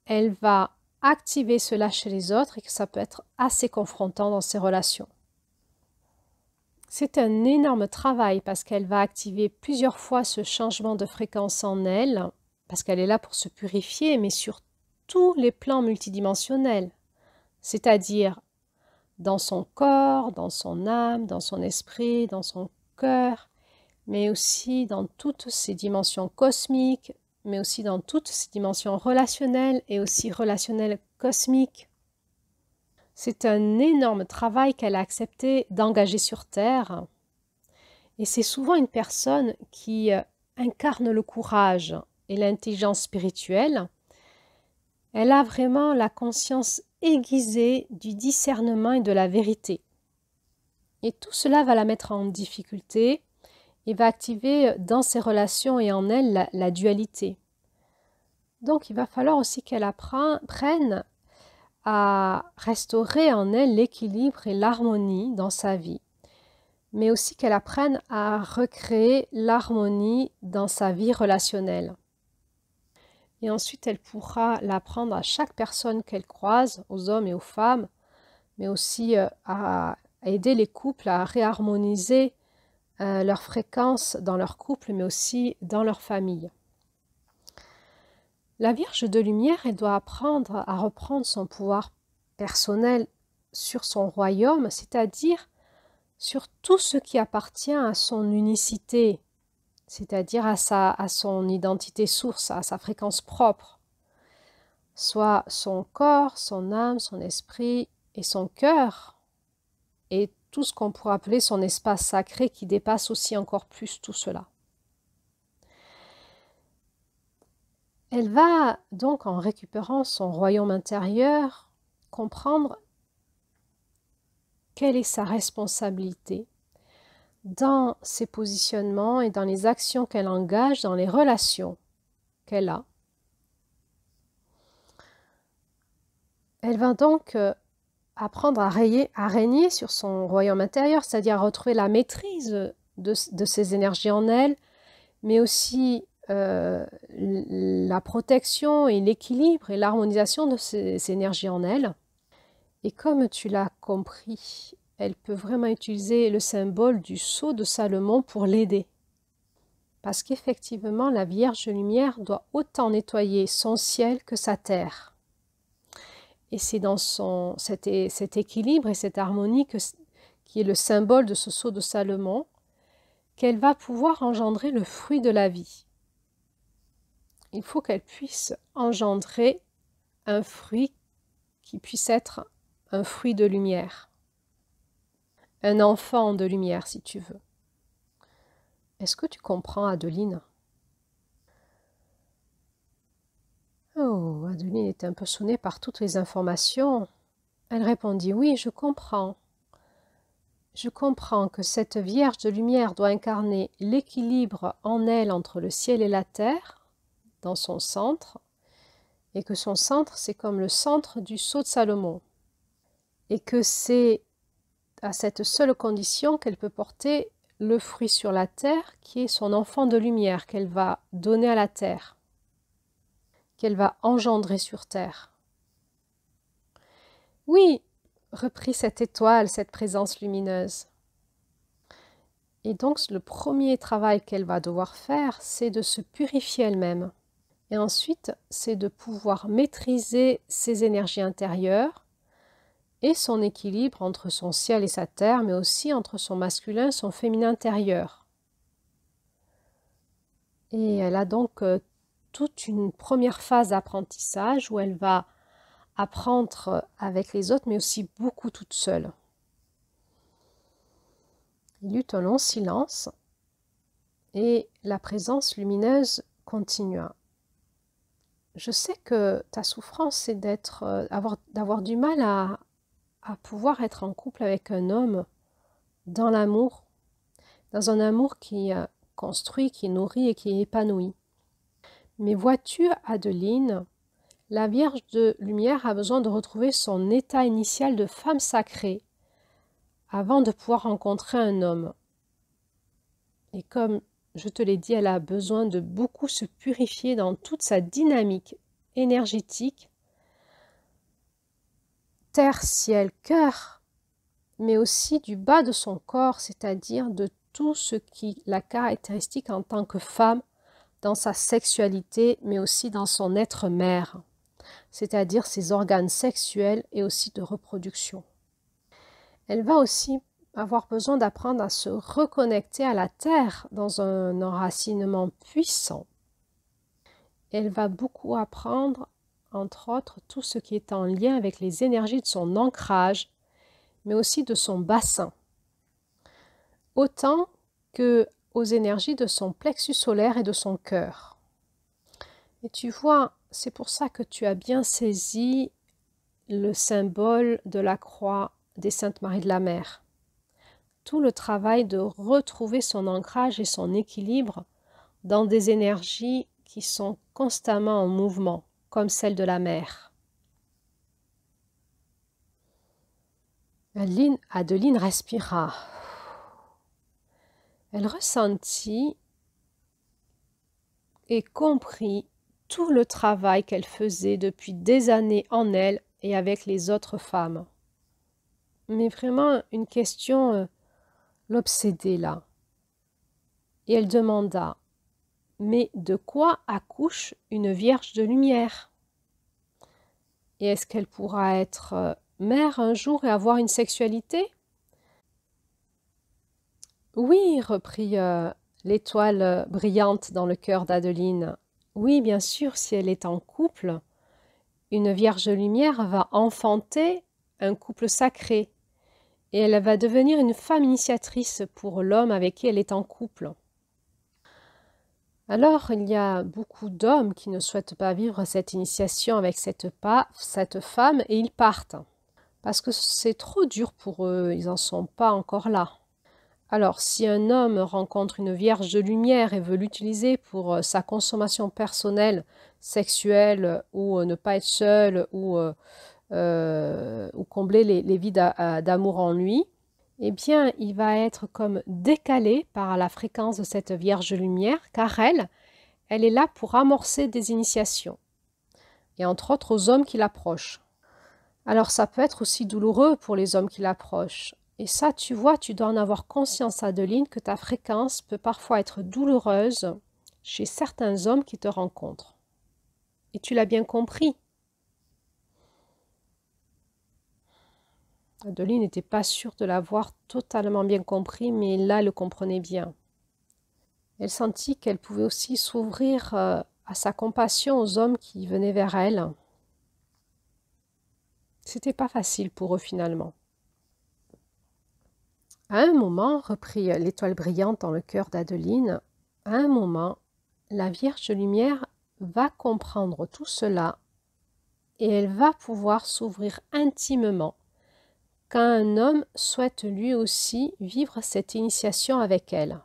elle va activer cela chez les autres et que ça peut être assez confrontant dans ses relations. C'est un énorme travail parce qu'elle va activer plusieurs fois ce changement de fréquence en elle, parce qu'elle est là pour se purifier, mais sur tous les plans multidimensionnels, c'est-à-dire dans son corps, dans son âme, dans son esprit, dans son cœur, mais aussi dans toutes ses dimensions cosmiques, mais aussi dans toutes ses dimensions relationnelles et aussi relationnelles cosmiques. C'est un énorme travail qu'elle a accepté d'engager sur Terre. Et c'est souvent une personne qui incarne le courage et l'intelligence spirituelle. Elle a vraiment la conscience aiguisée du discernement et de la vérité. Et tout cela va la mettre en difficulté et va activer dans ses relations et en elle la dualité. Donc il va falloir aussi qu'elle apprenne à restaurer en elle l'équilibre et l'harmonie dans sa vie, mais aussi qu'elle apprenne à recréer l'harmonie dans sa vie relationnelle. Et ensuite, elle pourra l'apprendre à chaque personne qu'elle croise, aux hommes et aux femmes, mais aussi à aider les couples à réharmoniser leur fréquence dans leur couple, mais aussi dans leur famille. La Vierge de Lumière, elle doit apprendre à reprendre son pouvoir personnel sur son royaume, c'est-à-dire sur tout ce qui appartient à son unicité, c'est-à-dire à son identité source, à sa fréquence propre, soit son corps, son âme, son esprit et son cœur, et tout ce qu'on pourrait appeler son espace sacré qui dépasse aussi encore plus tout cela. Elle va donc, en récupérant son royaume intérieur, comprendre quelle est sa responsabilité dans ses positionnements et dans les actions qu'elle engage, dans les relations qu'elle a. Elle va donc apprendre à régner sur son royaume intérieur, c'est-à-dire à retrouver la maîtrise de ses énergies en elle, mais aussi la protection et l'équilibre et l'harmonisation de ces énergies en elle. Et comme tu l'as compris, elle peut vraiment utiliser le symbole du sceau de Salomon pour l'aider. Parce qu'effectivement, la Vierge Lumière doit autant nettoyer son ciel que sa terre. Et c'est dans cet équilibre et cette harmonie qui est le symbole de ce sceau de Salomon qu'elle va pouvoir engendrer le fruit de la vie. Il faut qu'elle puisse engendrer un fruit qui puisse être un fruit de lumière. Un enfant de lumière, si tu veux. Est-ce que tu comprends, Adeline? Oh, Adeline était un peu sonnée par toutes les informations. Elle répondit, oui, je comprends. Je comprends que cette Vierge de lumière doit incarner l'équilibre en elle entre le ciel et la terre, dans son centre, et que son centre, c'est comme le centre du sceau de Salomon, et que c'est à cette seule condition qu'elle peut porter le fruit sur la terre, qui est son enfant de lumière qu'elle va donner à la terre, qu'elle va engendrer sur terre. Oui, reprit cette étoile, cette présence lumineuse. Et donc, le premier travail qu'elle va devoir faire, c'est de se purifier elle-même. Et ensuite, c'est de pouvoir maîtriser ses énergies intérieures et son équilibre entre son ciel et sa terre, mais aussi entre son masculin et son féminin intérieur. Et elle a donc toute une première phase d'apprentissage où elle va apprendre avec les autres, mais aussi beaucoup toute seule. Il y eut un long silence et la présence lumineuse continua. Je sais que ta souffrance, c'est d'avoir du mal à pouvoir être en couple avec un homme dans l'amour, dans un amour qui construit, qui nourrit et qui épanouit. Mais vois-tu, Adeline, la Vierge de Lumière a besoin de retrouver son état initial de femme sacrée avant de pouvoir rencontrer un homme. Et comme je te l'ai dit, elle a besoin de beaucoup se purifier dans toute sa dynamique énergétique, terre, ciel, cœur, mais aussi du bas de son corps, c'est-à-dire de tout ce qui la caractéristique en tant que femme, dans sa sexualité, mais aussi dans son être mère, c'est-à-dire ses organes sexuels et aussi de reproduction. Elle va aussi avoir besoin d'apprendre à se reconnecter à la terre dans un enracinement puissant. Elle va beaucoup apprendre, entre autres, tout ce qui est en lien avec les énergies de son ancrage, mais aussi de son bassin, autant que aux énergies de son plexus solaire et de son cœur. Et tu vois, c'est pour ça que tu as bien saisi le symbole de la croix des Saintes Maries de la Mer. Tout le travail de retrouver son ancrage et son équilibre dans des énergies qui sont constamment en mouvement, comme celle de la mer. Adeline respira. Elle ressentit et comprit tout le travail qu'elle faisait depuis des années en elle et avec les autres femmes. Mais vraiment, une question l'obsédait là. Et elle demanda, mais de quoi accouche une Vierge de lumière? Et est-ce qu'elle pourra être mère un jour et avoir une sexualité? Oui, reprit l'étoile brillante dans le cœur d'Adeline. Oui, bien sûr, si elle est en couple, une Vierge lumière va enfanter un couple sacré et elle va devenir une femme initiatrice pour l'homme avec qui elle est en couple. Alors, il y a beaucoup d'hommes qui ne souhaitent pas vivre cette initiation avec cette femme et ils partent parce que c'est trop dur pour eux, ils n'en sont pas encore là. Alors, si un homme rencontre une Vierge de lumière et veut l'utiliser pour sa consommation personnelle, sexuelle, ou ne pas être seul, ou combler les vides d'amour en lui, eh bien, il va être comme décalé par la fréquence de cette Vierge de lumière, car elle est là pour amorcer des initiations, et entre autres aux hommes qui l'approchent. Alors, ça peut être aussi douloureux pour les hommes qui l'approchent. Et ça, tu vois, tu dois en avoir conscience, Adeline, que ta fréquence peut parfois être douloureuse chez certains hommes qui te rencontrent. Et tu l'as bien compris. Adeline n'était pas sûre de l'avoir totalement bien compris, mais là, elle le comprenait bien. Elle sentit qu'elle pouvait aussi s'ouvrir à sa compassion aux hommes qui venaient vers elle. C'était pas facile pour eux finalement. À un moment, reprit l'étoile brillante dans le cœur d'Adeline, à un moment, la Vierge de Lumière va comprendre tout cela et elle va pouvoir s'ouvrir intimement quand un homme souhaite lui aussi vivre cette initiation avec elle.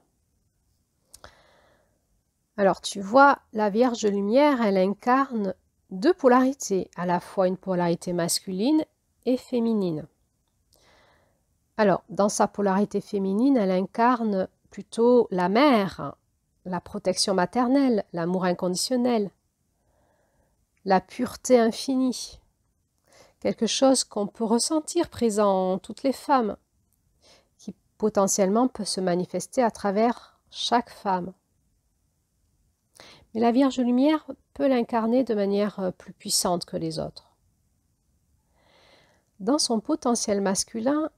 Alors tu vois, la Vierge de Lumière, elle incarne deux polarités, à la fois une polarité masculine et féminine. Alors, dans sa polarité féminine, elle incarne plutôt la mère, la protection maternelle, l'amour inconditionnel, la pureté infinie, quelque chose qu'on peut ressentir présent en toutes les femmes, qui potentiellement peut se manifester à travers chaque femme. Mais la Vierge Lumière peut l'incarner de manière plus puissante que les autres. Dans son potentiel masculin,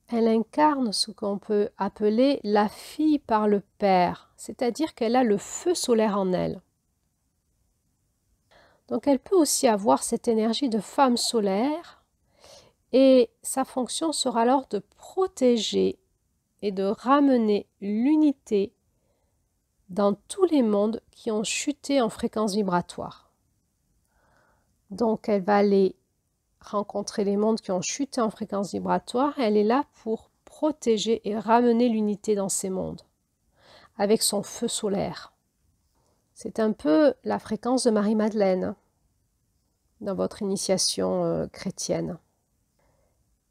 elle incarne ce qu'on peut appeler la fille par le Père, c'est-à-dire qu'elle a le feu solaire en elle. Donc elle peut aussi avoir cette énergie de femme solaire et sa fonction sera alors de protéger et de ramener l'unité dans tous les mondes qui ont chuté en fréquence vibratoire. Donc elle va aller rencontrer les mondes qui ont chuté en fréquence vibratoire, elle est là pour protéger et ramener l'unité dans ces mondes, avec son feu solaire. C'est un peu la fréquence de Marie-Madeleine dans votre initiation chrétienne.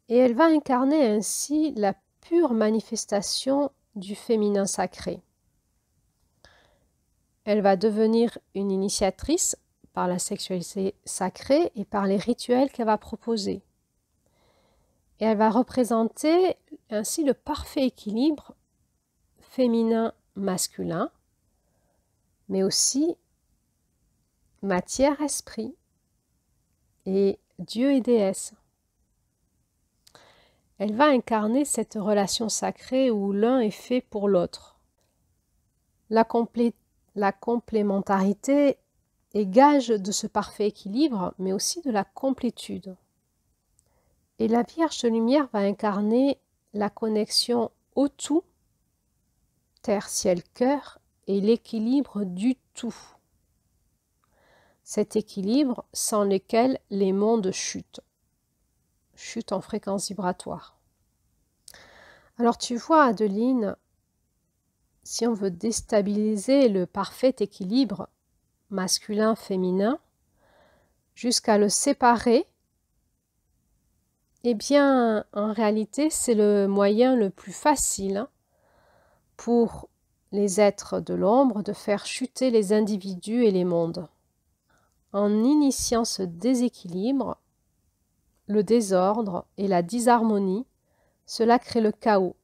Et elle va incarner ainsi la pure manifestation du féminin sacré. Elle va devenir une initiatrice par la sexualité sacrée et par les rituels qu'elle va proposer. Et elle va représenter ainsi le parfait équilibre féminin-masculin, mais aussi matière-esprit et Dieu et déesse. Elle va incarner cette relation sacrée où l'un est fait pour l'autre. La complémentarité est gage de ce parfait équilibre, mais aussi de la complétude. Et la Vierge de Lumière va incarner la connexion au tout, terre, ciel, cœur, et l'équilibre du tout. Cet équilibre sans lequel les mondes chutent en fréquence vibratoire. Alors tu vois, Adeline, si on veut déstabiliser le parfait équilibre masculin-féminin jusqu'à le séparer, eh bien, en réalité, c'est le moyen le plus facile pour les êtres de l'ombre de faire chuter les individus et les mondes. En initiant ce déséquilibre, le désordre et la disharmonie, cela crée le chaos.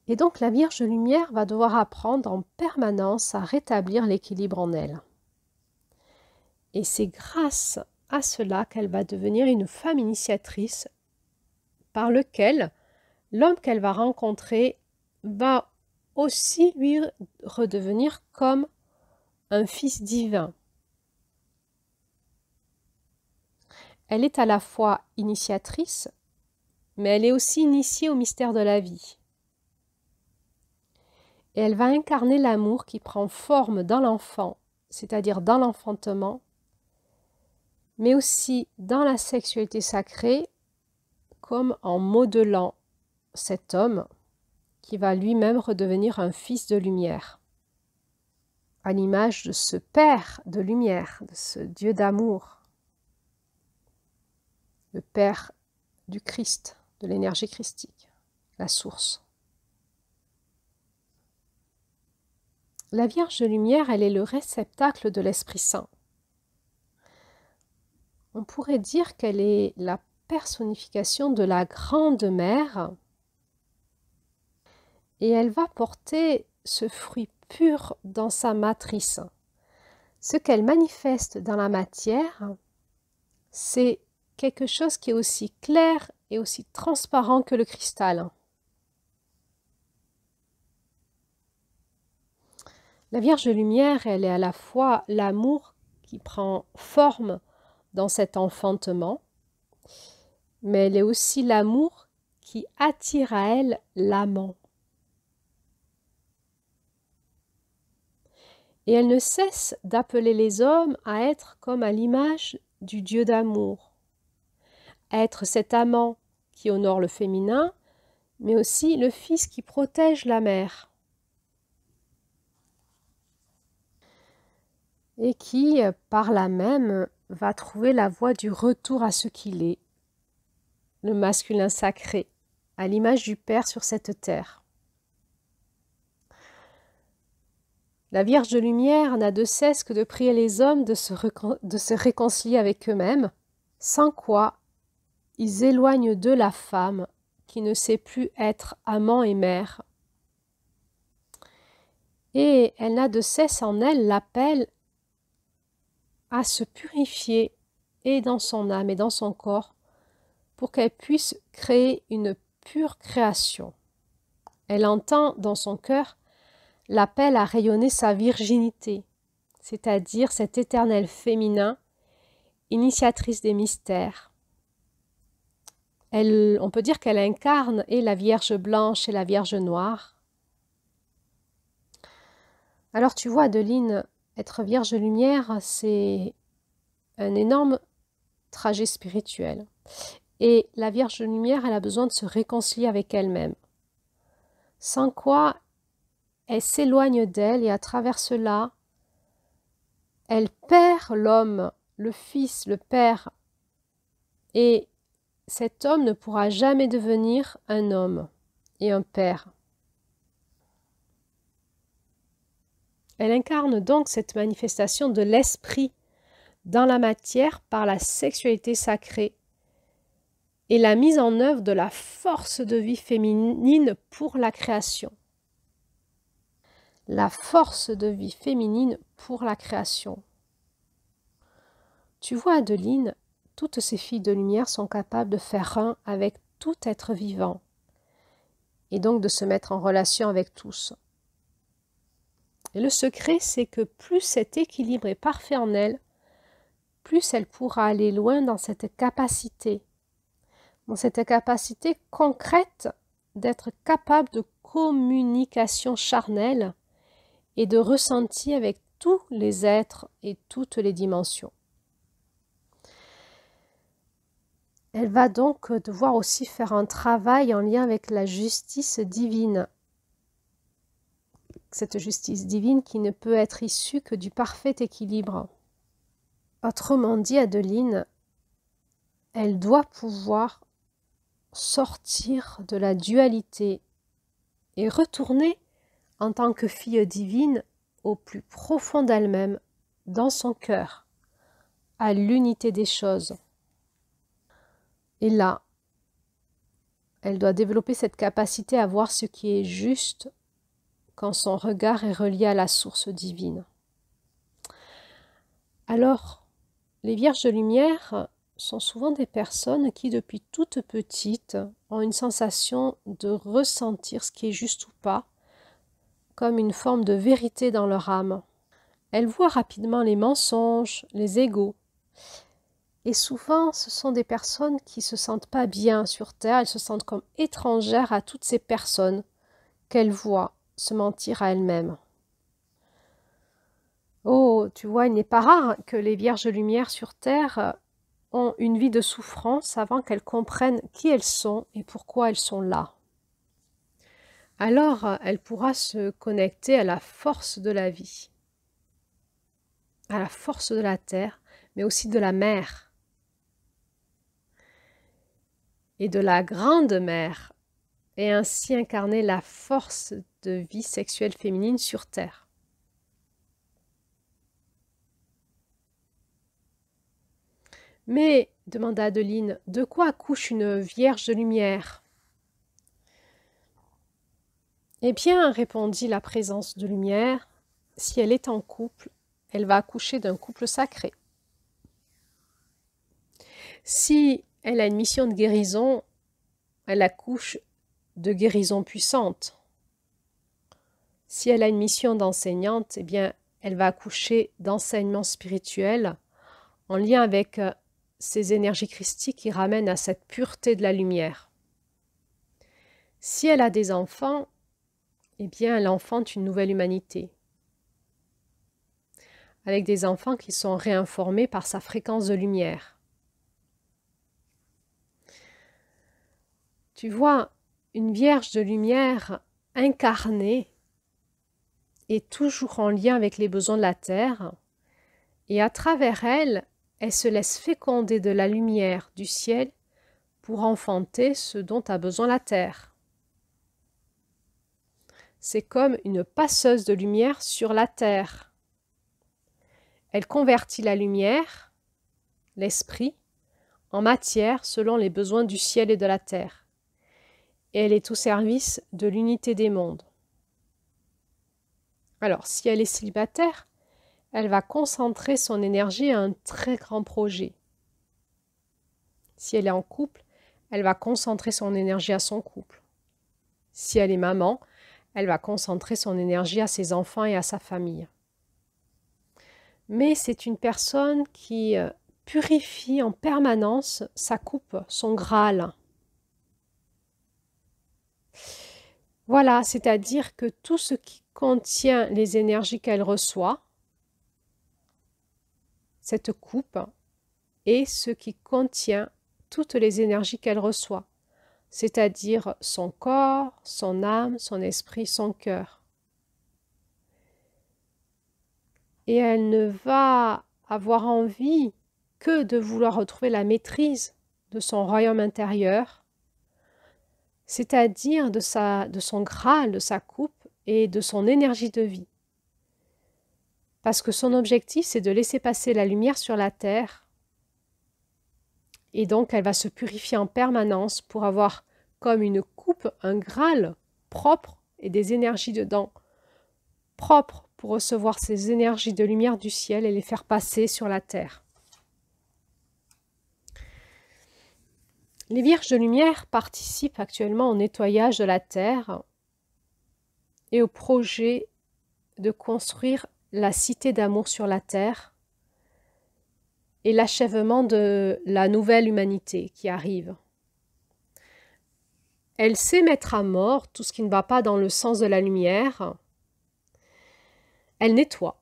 Et donc la Vierge de Lumière va devoir apprendre en permanence à rétablir l'équilibre en elle. Et c'est grâce à cela qu'elle va devenir une femme initiatrice par lequel l'homme qu'elle va rencontrer va aussi lui redevenir comme un fils divin. Elle est à la fois initiatrice, mais elle est aussi initiée au mystère de la vie. Et elle va incarner l'amour qui prend forme dans l'enfant, c'est-à-dire dans l'enfantement, mais aussi dans la sexualité sacrée, comme en modelant cet homme qui va lui-même redevenir un fils de lumière, à l'image de ce Père de lumière, de ce Dieu d'amour, le Père du Christ, de l'énergie christique, la source. La Vierge de Lumière, elle est le réceptacle de l'Esprit Saint. On pourrait dire qu'elle est la personnification de la Grande Mère et elle va porter ce fruit pur dans sa matrice. Ce qu'elle manifeste dans la matière, c'est quelque chose qui est aussi clair et aussi transparent que le cristal. La Vierge de Lumière, elle est à la fois l'amour qui prend forme dans cet enfantement, mais elle est aussi l'amour qui attire à elle l'amant. Et elle ne cesse d'appeler les hommes à être comme à l'image du Dieu d'amour, à être cet amant qui honore le féminin, mais aussi le fils qui protège la mère. Et qui, par là même, va trouver la voie du retour à ce qu'il est, le masculin sacré, à l'image du Père sur cette terre. La Vierge de Lumière n'a de cesse que de prier les hommes de se réconcilier avec eux-mêmes, sans quoi ils éloignent d'eux la femme qui ne sait plus être amant et mère. Et elle n'a de cesse en elle l'appel à se purifier et dans son âme et dans son corps pour qu'elle puisse créer une pure création. Elle entend dans son cœur l'appel à rayonner sa virginité, c'est-à-dire cet éternel féminin, initiatrice des mystères. On peut dire qu'elle incarne et la Vierge blanche et la Vierge noire. Alors tu vois, Adeline, être Vierge Lumière, c'est un énorme trajet spirituel. Et la Vierge Lumière, elle a besoin de se réconcilier avec elle-même. Sans quoi, elle s'éloigne d'elle et à travers cela, elle perd l'homme, le fils, le père. Et cet homme ne pourra jamais devenir un homme et un père. Elle incarne donc cette manifestation de l'esprit dans la matière par la sexualité sacrée et la mise en œuvre de la force de vie féminine pour la création. La force de vie féminine pour la création. Tu vois, Adeline, toutes ces filles de lumière sont capables de faire un avec tout être vivant et donc de se mettre en relation avec tous. Et le secret, c'est que plus cet équilibre est parfait en elle, plus elle pourra aller loin dans cette capacité concrète d'être capable de communication charnelle et de ressenti avec tous les êtres et toutes les dimensions. Elle va donc devoir aussi faire un travail en lien avec la justice divine. Cette justice divine qui ne peut être issue que du parfait équilibre. Autrement dit, Adeline, elle doit pouvoir sortir de la dualité et retourner en tant que fille divine au plus profond d'elle-même, dans son cœur, à l'unité des choses. Et là, elle doit développer cette capacité à voir ce qui est juste quand son regard est relié à la source divine. Alors, les Vierges de Lumière sont souvent des personnes qui, depuis toute petite, ont une sensation de ressentir ce qui est juste ou pas, comme une forme de vérité dans leur âme. Elles voient rapidement les mensonges, les égos. Et souvent, ce sont des personnes qui ne se sentent pas bien sur Terre, elles se sentent comme étrangères à toutes ces personnes qu'elles voient se mentir à elles-mêmes. Oh, tu vois, il n'est pas rare que les Vierges Lumière sur Terre ont une vie de souffrance avant qu'elles comprennent qui elles sont et pourquoi elles sont là. Alors, elle pourra se connecter à la force de la vie, à la force de la terre, mais aussi de la mer et de la grande mère, et ainsi incarner la force de vie sexuelle féminine sur terre. Mais, demanda Adeline, de quoi accouche une Vierge de lumière? Eh bien, répondit la présence de lumière, si elle est en couple, elle va accoucher d'un couple sacré. Si elle a une mission de guérison, elle accouche de guérison puissante. Si elle a une mission d'enseignante, eh bien, elle va accoucher d'enseignement spirituel en lien avec ces énergies christiques qui ramènent à cette pureté de la lumière. Si elle a des enfants, eh bien, elle enfante une nouvelle humanité, avec des enfants qui sont réinformés par sa fréquence de lumière. Tu vois, une Vierge de lumière incarnée est toujours en lien avec les besoins de la terre, et à travers elle, elle se laisse féconder de la lumière du ciel pour enfanter ce dont a besoin la terre. C'est comme une passeuse de lumière sur la terre. Elle convertit la lumière, l'esprit, en matière selon les besoins du ciel et de la terre. et elle est au service de l'unité des mondes. Alors, si elle est célibataire, elle va concentrer son énergie à un très grand projet. Si elle est en couple, elle va concentrer son énergie à son couple. Si elle est maman, elle va concentrer son énergie à ses enfants et à sa famille. Mais c'est une personne qui purifie en permanence sa coupe, son Graal. Voilà, c'est-à-dire que tout ce qui contient les énergies qu'elle reçoit, cette coupe, est ce qui contient toutes les énergies qu'elle reçoit, c'est-à-dire son corps, son âme, son esprit, son cœur. Et elle ne va avoir envie que de vouloir retrouver la maîtrise de son royaume intérieur, c'est-à-dire de son Graal, de sa coupe et de son énergie de vie. Parce que son objectif, c'est de laisser passer la lumière sur la terre. Et donc, elle va se purifier en permanence pour avoir comme une coupe, un Graal propre et des énergies dedans propres pour recevoir ces énergies de lumière du ciel et les faire passer sur la terre. Les Vierges de Lumière participent actuellement au nettoyage de la terre et au projet de construire la cité d'amour sur la terre et l'achèvement de la nouvelle humanité qui arrive. Elle sait mettre à mort tout ce qui ne va pas dans le sens de la lumière. Elle nettoie.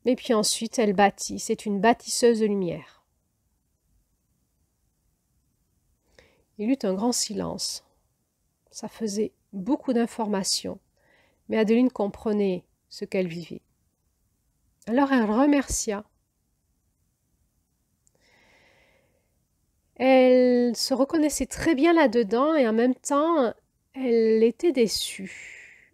Et puis ensuite, elle bâtit. C'est une bâtisseuse de lumière. Il eut un grand silence. Ça faisait beaucoup d'informations. Mais Adeline comprenait ce qu'elle vivait. Alors elle remercia. Elle se reconnaissait très bien là-dedans et en même temps, elle était déçue.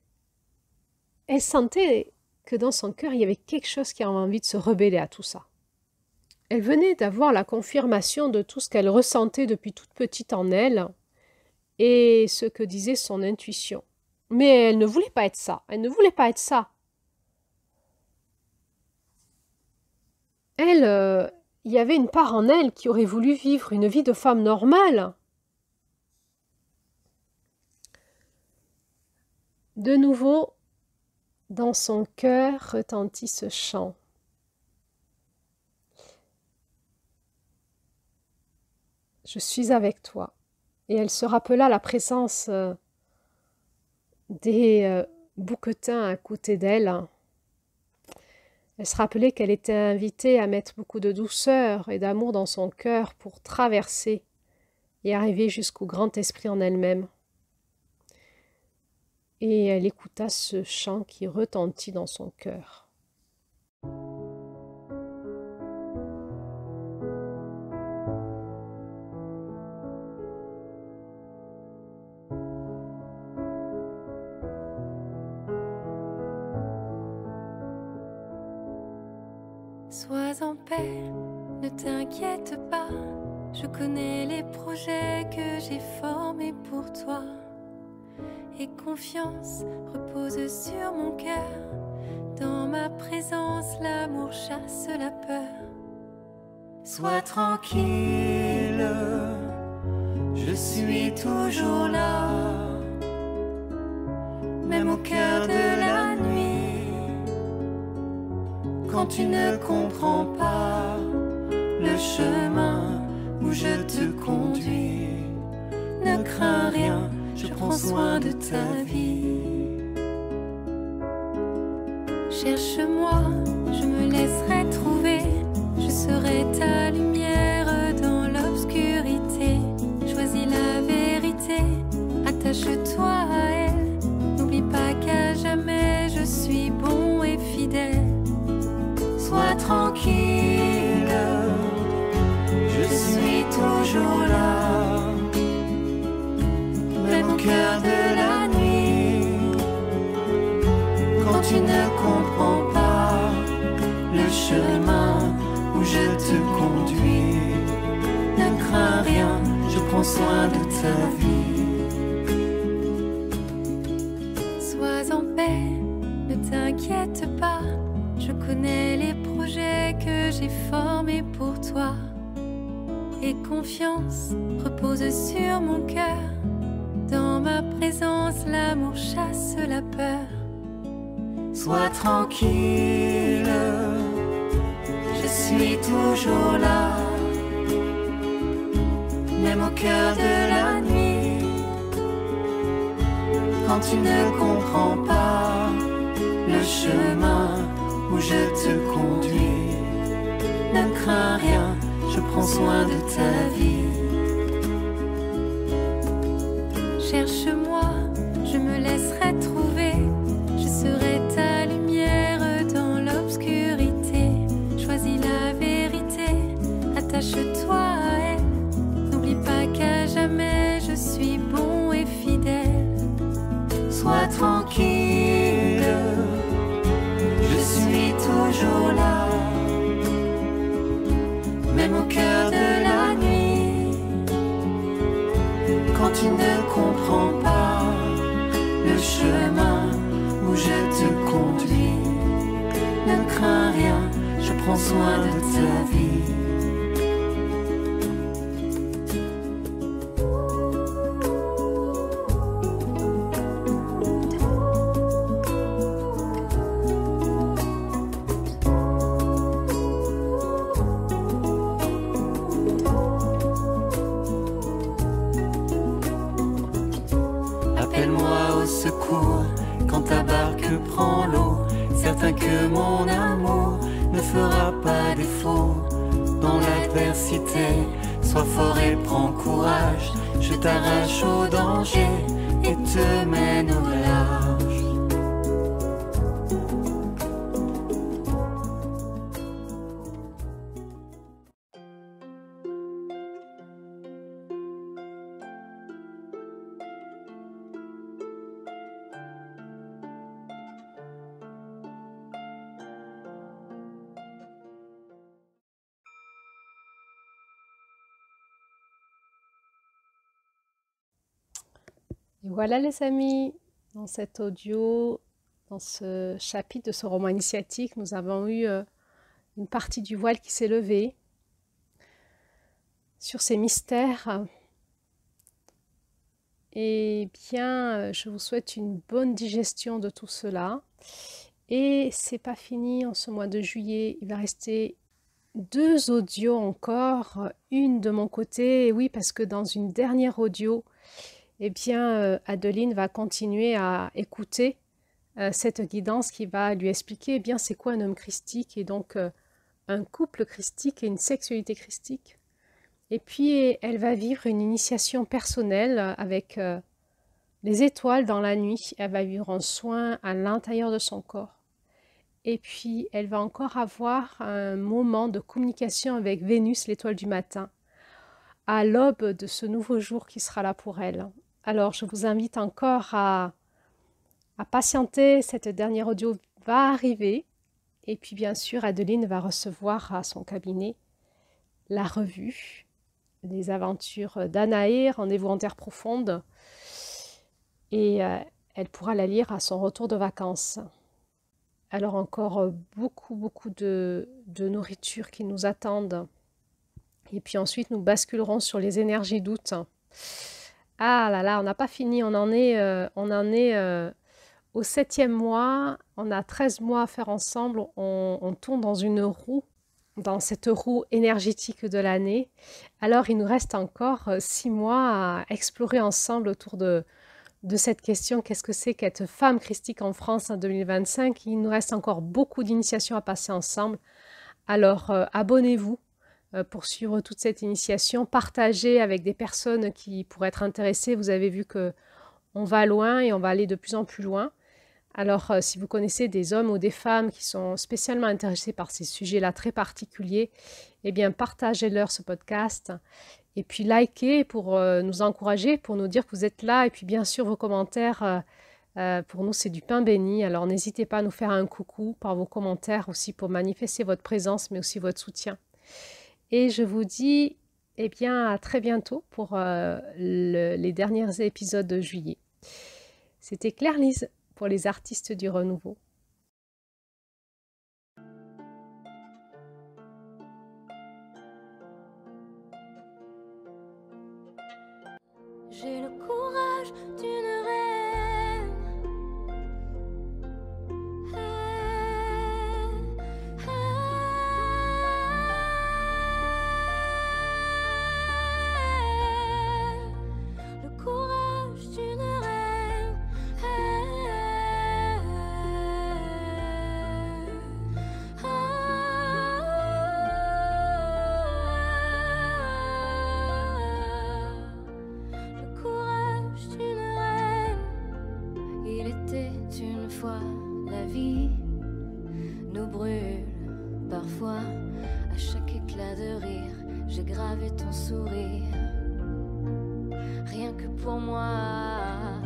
Elle sentait que dans son cœur, il y avait quelque chose qui avait envie de se rebeller à tout ça. Elle venait d'avoir la confirmation de tout ce qu'elle ressentait depuis toute petite en elle et ce que disait son intuition. Mais elle ne voulait pas être ça. Elle ne voulait pas être ça. Elle, il y avait une part en elle qui aurait voulu vivre une vie de femme normale. De nouveau, dans son cœur retentit ce chant. Je suis avec toi. Et elle se rappela la présence des bouquetins à côté d'elle. Elle se rappelait qu'elle était invitée à mettre beaucoup de douceur et d'amour dans son cœur pour traverser et arriver jusqu'au grand esprit en elle-même. Et elle écouta ce chant qui retentit dans son cœur. Sois en paix, ne t'inquiète pas, je connais les projets que j'ai formés pour toi. Et confiance repose sur mon cœur, dans ma présence l'amour chasse la peur. Sois tranquille, je suis toujours là, même au cœur de la nuit. Quand tu ne comprends pas le chemin où je te conduis, ne crains rien, je prends soin de ta vie. Cherche-moi, je me laisserai trouver, je serai ta lumière dans l'obscurité. Choisis la vérité, attache-toi à elle, n'oublie pas qu'à jamais je suis bon et fidèle. Sois tranquille, je suis toujours là, même au cœur de la nuit. Quand tu ne comprends pas le chemin où je te conduis, ne crains rien, je prends soin de ta vie. connais les projets que j'ai formés pour toi. Et confiance repose sur mon cœur. Dans ma présence, l'amour chasse la peur. Sois tranquille, je suis toujours là. Même au cœur de la nuit, quand tu ne comprends pas le chemin où je te conduis, ne crains rien, je prends soin de ta vie. Cherche-moi, je me laisserai trouver, je serai ta lumière dans l'obscurité. Choisis la vérité, attache-toi à elle. N'oublie pas qu'à jamais je suis bon et fidèle. Sois tranquille, je suis toujours là. Même au cœur de la nuit, quand tu ne comprends pas le chemin où je te conduis, ne crains rien, je prends soin de ta vie. Appelle-moi au secours quand ta barque prend l'eau. Certain que mon amour ne fera pas défaut. Dans l'adversité, sois fort et prends courage. Je t'arrache au danger et te mène au large. Et voilà les amis, dans cet audio, dans ce chapitre de ce roman initiatique, nous avons eu une partie du voile qui s'est levée sur ces mystères. Et bien, je vous souhaite une bonne digestion de tout cela. Et c'est pas fini en ce mois de juillet, il va rester 2 audios encore, une de mon côté, et oui, parce que dans une dernière audio, eh bien, Adeline va continuer à écouter cette guidance qui va lui expliquer eh bien c'est quoi un homme christique et donc un couple christique et une sexualité christique. Et puis, elle va vivre une initiation personnelle avec les étoiles dans la nuit. Elle va vivre un soin à l'intérieur de son corps. Et puis, elle va encore avoir un moment de communication avec Vénus, l'étoile du matin, à l'aube de ce nouveau jour qui sera là pour elle. Alors, je vous invite encore à patienter. Cette dernière audio va arriver. Et puis, bien sûr, Adeline va recevoir à son cabinet la revue, les aventures d'Anaé, Rendez-vous en terre profonde. Et elle pourra la lire à son retour de vacances. Alors, encore beaucoup de nourriture qui nous attendent. Et puis ensuite, nous basculerons sur les énergies d'août. Ah là là, on n'a pas fini, on en est au 7e mois, on a 13 mois à faire ensemble, on tourne dans une roue, dans cette roue énergétique de l'année. Alors il nous reste encore 6 mois à explorer ensemble autour de cette question, qu'est-ce que c'est qu'être femme christique en France en 2025? Il nous reste encore beaucoup d'initiations à passer ensemble. Alors abonnez-vous pour suivre toute cette initiation, partagez avec des personnes qui pourraient être intéressées. Vous avez vu qu'on va loin et on va aller de plus en plus loin. Alors, si vous connaissez des hommes ou des femmes qui sont spécialement intéressés par ces sujets-là très particuliers, eh bien, partagez-leur ce podcast. Et puis, likez pour nous encourager, pour nous dire que vous êtes là. Et puis, bien sûr, vos commentaires, pour nous, c'est du pain béni. Alors, n'hésitez pas à nous faire un coucou par vos commentaires aussi pour manifester votre présence, mais aussi votre soutien. Et je vous dis eh bien, à très bientôt pour les derniers épisodes de juillet. C'était Claire-Lise pour les artistes du renouveau. J'ai le courage d'une reine. Le courage d'une reine. Le courage d'une reine. Il était une fois la vie nous brûle parfois. À chaque éclat de rire, j'ai gravé ton sourire. Rien que pour moi.